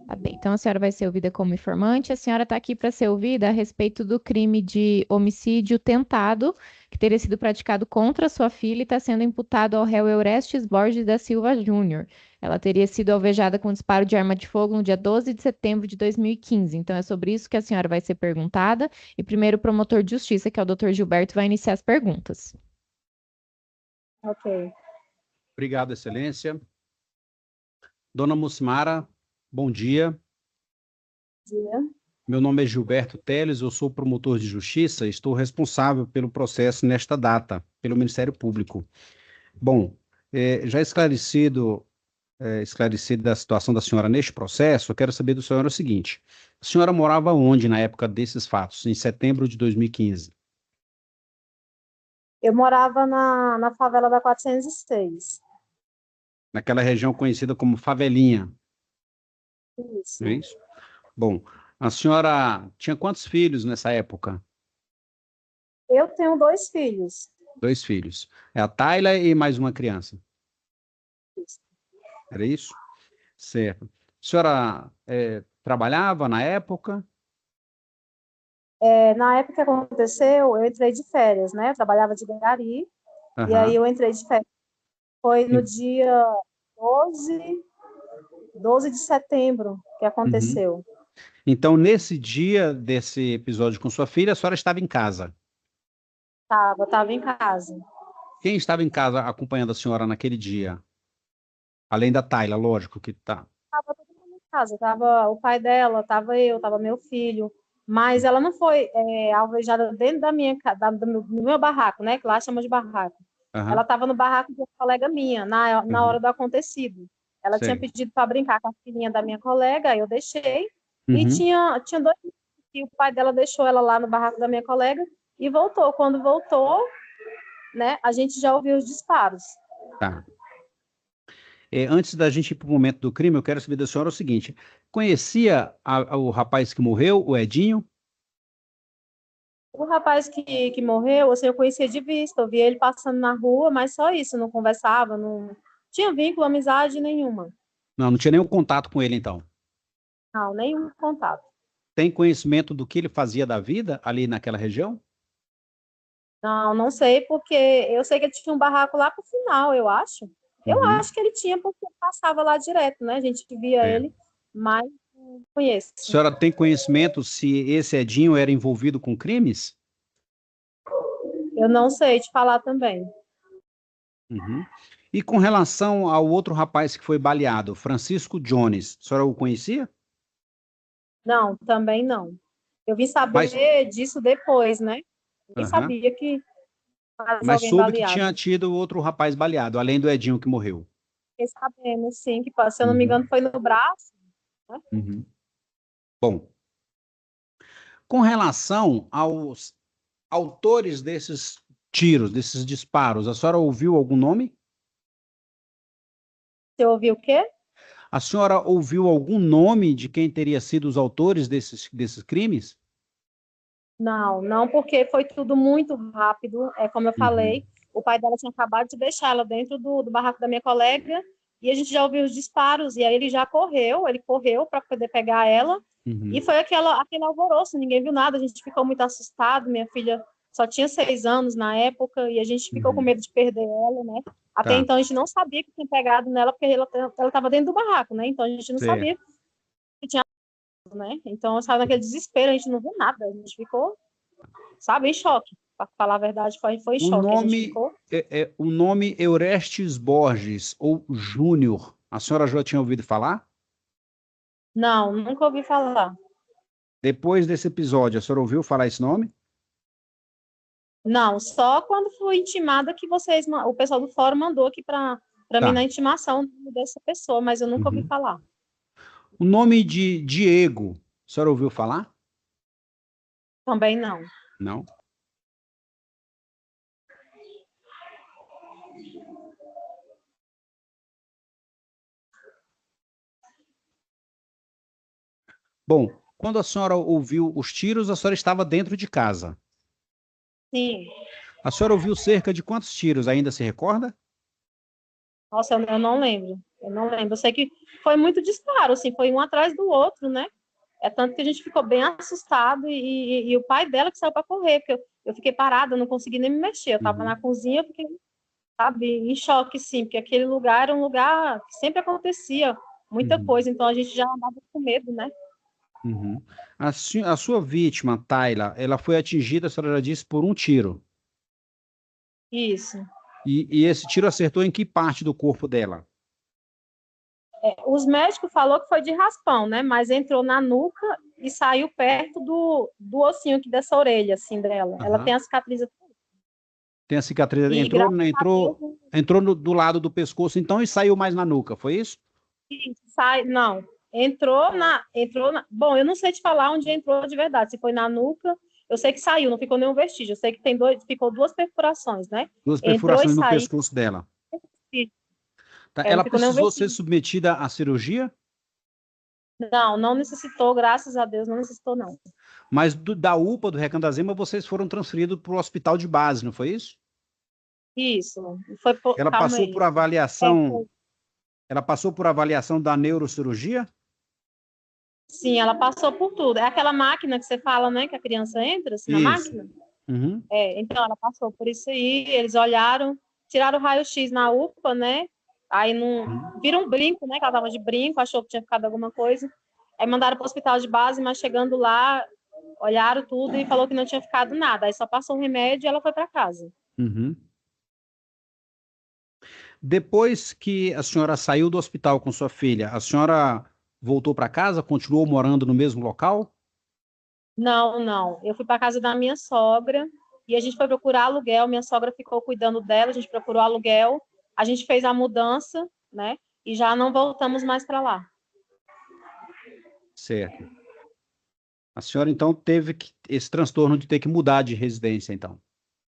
Tá bem, então a senhora vai ser ouvida como informante. A senhora está aqui para ser ouvida a respeito do crime de homicídio tentado que teria sido praticado contra sua filha e está sendo imputado ao réu Eurestes Borges da Silva Júnior. Ela teria sido alvejada com disparo de arma de fogo no dia 12 de setembro de 2015. Então é sobre isso que a senhora vai ser perguntada. E primeiro o promotor de justiça, que é o Dr. Gilberto, vai iniciar as perguntas. Ok. Obrigado, excelência. Dona Mucimara, bom dia. Bom dia. Meu nome é Gilberto Teles, eu sou promotor de justiça e estou responsável pelo processo nesta data, pelo Ministério Público. Bom, já esclarecido a situação da senhora neste processo, eu quero saber do senhor o seguinte: a senhora morava onde na época desses fatos, em setembro de 2015? Eu morava na favela da 406. Naquela região conhecida como Favelinha. Isso. É isso? Bom, a senhora tinha quantos filhos nessa época? Eu tenho 2 filhos. 2 filhos. É a Tayla e mais uma criança. Isso. Era isso? Certo. A senhora trabalhava na época? Na época que aconteceu, eu entrei de férias, né? Eu trabalhava de gari, e aí eu entrei de férias. Foi no E- dia 12 de setembro que Uhum. aconteceu. Então, nesse dia desse episódio com sua filha, a senhora estava em casa. Estava em casa. Quem estava em casa acompanhando a senhora naquele dia? Além da Tayla, lógico que tá. Estava todo mundo em casa. Tava o pai dela, estava eu, estava meu filho. Mas ela não foi alvejada dentro da minha, do meu barraco, né? Que lá chama de barraco. Ela Aham, estava no barraco de uma colega minha, na hora aham, do acontecido. Ela tinha sei. pedido para brincar com a filhinha da minha colega, aí eu deixei. E Uhum, tinha 2 que o pai dela deixou ela lá no barraco da minha colega e voltou. Quando voltou, né, a gente já ouviu os disparos. tá. Antes da gente ir para o momento do crime, eu quero saber da senhora o seguinte: conhecia o rapaz que morreu, o Edinho? O rapaz que morreu, assim, eu conhecia de vista, eu via ele passando na rua, mas só isso, não conversava, não tinha vínculo, amizade nenhuma. Não, não tinha nenhum contato com ele, então. Não, nenhum contato. Tem conhecimento do que ele fazia da vida ali naquela região? Não, não sei, porque eu sei que ele tinha um barraco lá pro final, eu acho. Eu Uhum, acho que ele tinha, porque ele passava lá direto, né? A gente via é. ele, mas não conheço. A senhora tem conhecimento se esse Edinho era envolvido com crimes? Eu não sei te falar também. Uhum. E com relação ao outro rapaz que foi baleado, Francisco Jones, a senhora o conhecia? Não, também não. Eu vim Mas, saber disso depois, né? Nem aham. sabia que mais Mas alguém soube que tinha baleado. tido outro rapaz baleado, além do Edinho que morreu. Fiquei sabendo, sim, que, se eu não me Uhum, engano, foi no braço, né? uhum. Bom, com relação aos autores desses tiros, desses disparos, a senhora ouviu algum nome? Você ouviu o quê? A senhora ouviu algum nome de quem teria sido os autores desses crimes? Não, não, porque foi tudo muito rápido. É como eu Uhum, falei, o pai dela tinha acabado de deixar ela dentro do barraco da minha colega e a gente já ouviu os disparos. E aí ele correu para poder pegar ela. E uhum, foi aquele alvoroço, ninguém viu nada. A gente ficou muito assustado. Minha filha só tinha 6 anos na época e a gente ficou com uhum. medo de perder ela, né? Até Tá, então a gente não sabia que tinha pegado nela porque ela estava dentro do barraco, né? Então a gente não sabia certo. que tinha, né? Então eu estava naquele desespero, a gente não viu nada. A gente ficou, sabe, em choque. Para falar a verdade, foi em O choque. A gente nome ficou. o nome Eurestes Borges ou Júnior, a senhora já tinha ouvido falar? Não, nunca ouvi falar. Depois desse episódio, a senhora ouviu falar esse nome? Não, só quando fui intimada que o pessoal do fórum mandou aqui para mim Tá. na intimação dessa pessoa, mas eu nunca ouvi Uhum. falar. O nome de Diego, a senhora ouviu falar? Também não. Não. Bom, quando a senhora ouviu os tiros, a senhora estava dentro de casa. Sim. A senhora ouviu cerca de quantos tiros, ainda se recorda? Nossa, eu não lembro. Eu não lembro. Eu sei que foi muito disparo, assim, foi um atrás do outro, né? É tanto que a gente ficou bem assustado e o pai dela que saiu para correr, porque eu fiquei parada, eu não consegui nem me mexer. Eu estava na Uhum, cozinha, porque sabe, em choque, sim, porque aquele lugar era um lugar que sempre acontecia muita uhum, coisa, então a gente já andava com medo, né? uhum. A sua vítima, Tayla, ela foi atingida, a senhora já disse, por um tiro. Isso. E esse tiro acertou em que parte do corpo dela? Os médicos falou que foi de raspão, né? Mas entrou na nuca e saiu perto do ossinho aqui dessa orelha, assim, dela. Ela tem Aham. a cicatriz Tem a cicatriz, e graças a Deus entrou do lado do pescoço, então, e saiu mais na nuca, foi isso? não. Bom, eu não sei te falar onde entrou de verdade, se foi na nuca. Eu sei que saiu, não ficou nenhum vestígio. Eu sei que ficou 2 perfurações, né? Duas Entrou e perfurações no saiu. pescoço dela. Tá, Não ela ficou nenhum precisou ser vestígio. submetida à cirurgia, Não, não necessitou, graças a Deus, não necessitou, não. mas da UPA, do Recanto da Zema, vocês foram transferidos para o hospital de base, não foi isso? Isso, Ela calma passou aí. por avaliação, ela passou por avaliação da neurocirurgia? Sim, ela passou por tudo. É aquela máquina que você fala, né, que a criança entra, assim, na Isso. máquina? Uhum, Então ela passou por isso aí, eles olharam, tiraram o raio-x na UPA, né? Aí não viram um brinco, né? Que ela tava de brinco, achou que tinha ficado alguma coisa. Aí mandaram para o hospital de base, mas chegando lá, olharam tudo e falou que não tinha ficado nada. Aí só passou um remédio e ela foi para casa. Uhum. Depois que a senhora saiu do hospital com sua filha, a senhora voltou para casa, continuou morando no mesmo local? Não, não. Eu fui para casa da minha sogra e a gente foi procurar aluguel. Minha sogra ficou cuidando dela, a gente procurou aluguel. A gente fez a mudança, né? E já não voltamos mais para lá. Certo. A senhora, então, teve esse transtorno de ter que mudar de residência, então.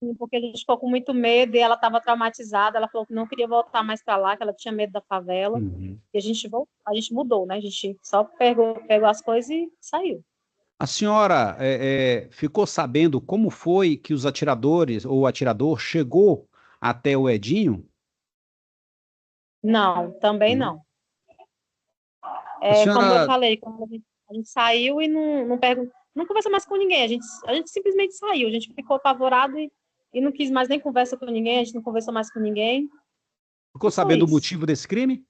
Sim, porque a gente ficou com muito medo e ela estava traumatizada. Ela falou que não queria voltar mais para lá, que ela tinha medo da favela. Uhum. E a gente mudou, né? A gente só pegou as coisas e saiu. A senhora ficou sabendo como foi que os atiradores ou o atirador chegou até o Edinho? Não, também Uhum. não. A Como eu senhora, falei, quando a gente saiu e não conversou mais com ninguém. A gente simplesmente saiu. A gente ficou apavorado e não quis mais nem conversa com ninguém. A gente não conversou mais com ninguém. ficou Só sabendo o isso. motivo desse crime?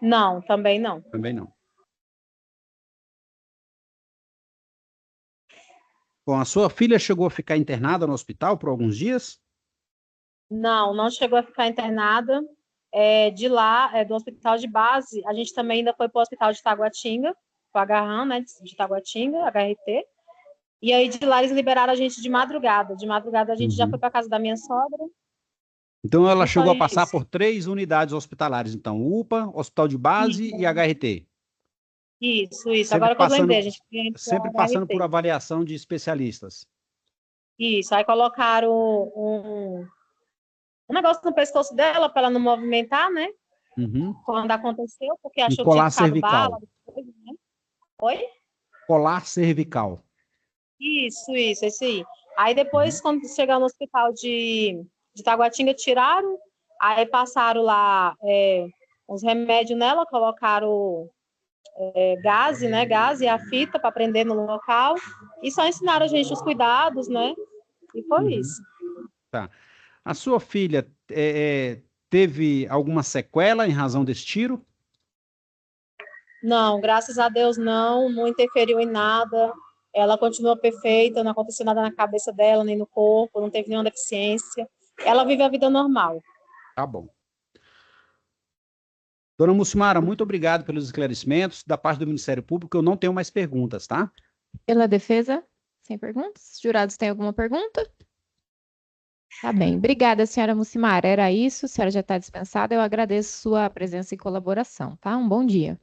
Não, também não. Também não. Bom, a sua filha chegou a ficar internada no hospital por alguns dias? Não chegou a ficar internada. De lá, do hospital de base, a gente também ainda foi para o hospital de Taguatinga, com a Agarram, né, de Taguatinga, HRT. E aí de lá eles liberaram a gente de madrugada. De madrugada a gente já foi para casa da minha sogra. Então ela E chegou a foi passar isso. por 3 unidades hospitalares, então, UPA, Hospital de Base e HRT. Isso. Sempre Agora que eu lembrei, a gente sempre passando por avaliação de especialistas. Isso, aí colocaram um negócio no pescoço dela para ela não movimentar, né? Uhum. Quando aconteceu, porque Um achou que tinha colar ficado cervical. bala. Depois, né? Oi? Colar cervical. Isso, esse aí. Aí depois, quando chegaram no hospital de Taguatinga, tiraram, aí passaram lá uns remédios nela, colocaram gás, né? Gás e a fita para prender no local, e só ensinaram a gente os cuidados, né? E foi isso. Tá. A sua filha teve alguma sequela em razão desse tiro? Não, graças a Deus não interferiu em nada. Ela continua perfeita, não aconteceu nada na cabeça dela, nem no corpo, não teve nenhuma deficiência. Ela vive a vida normal. Tá bom. Dona Mucimara, muito obrigado pelos esclarecimentos. Da parte do Ministério Público, eu não tenho mais perguntas, tá? Pela defesa, sem perguntas? Jurados, tem alguma pergunta? Tá bem. Obrigada, senhora Mucimara. Era isso, a senhora já está dispensada. Eu agradeço sua presença e colaboração, tá? Um bom dia.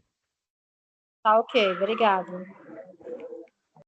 Tá ok, obrigada.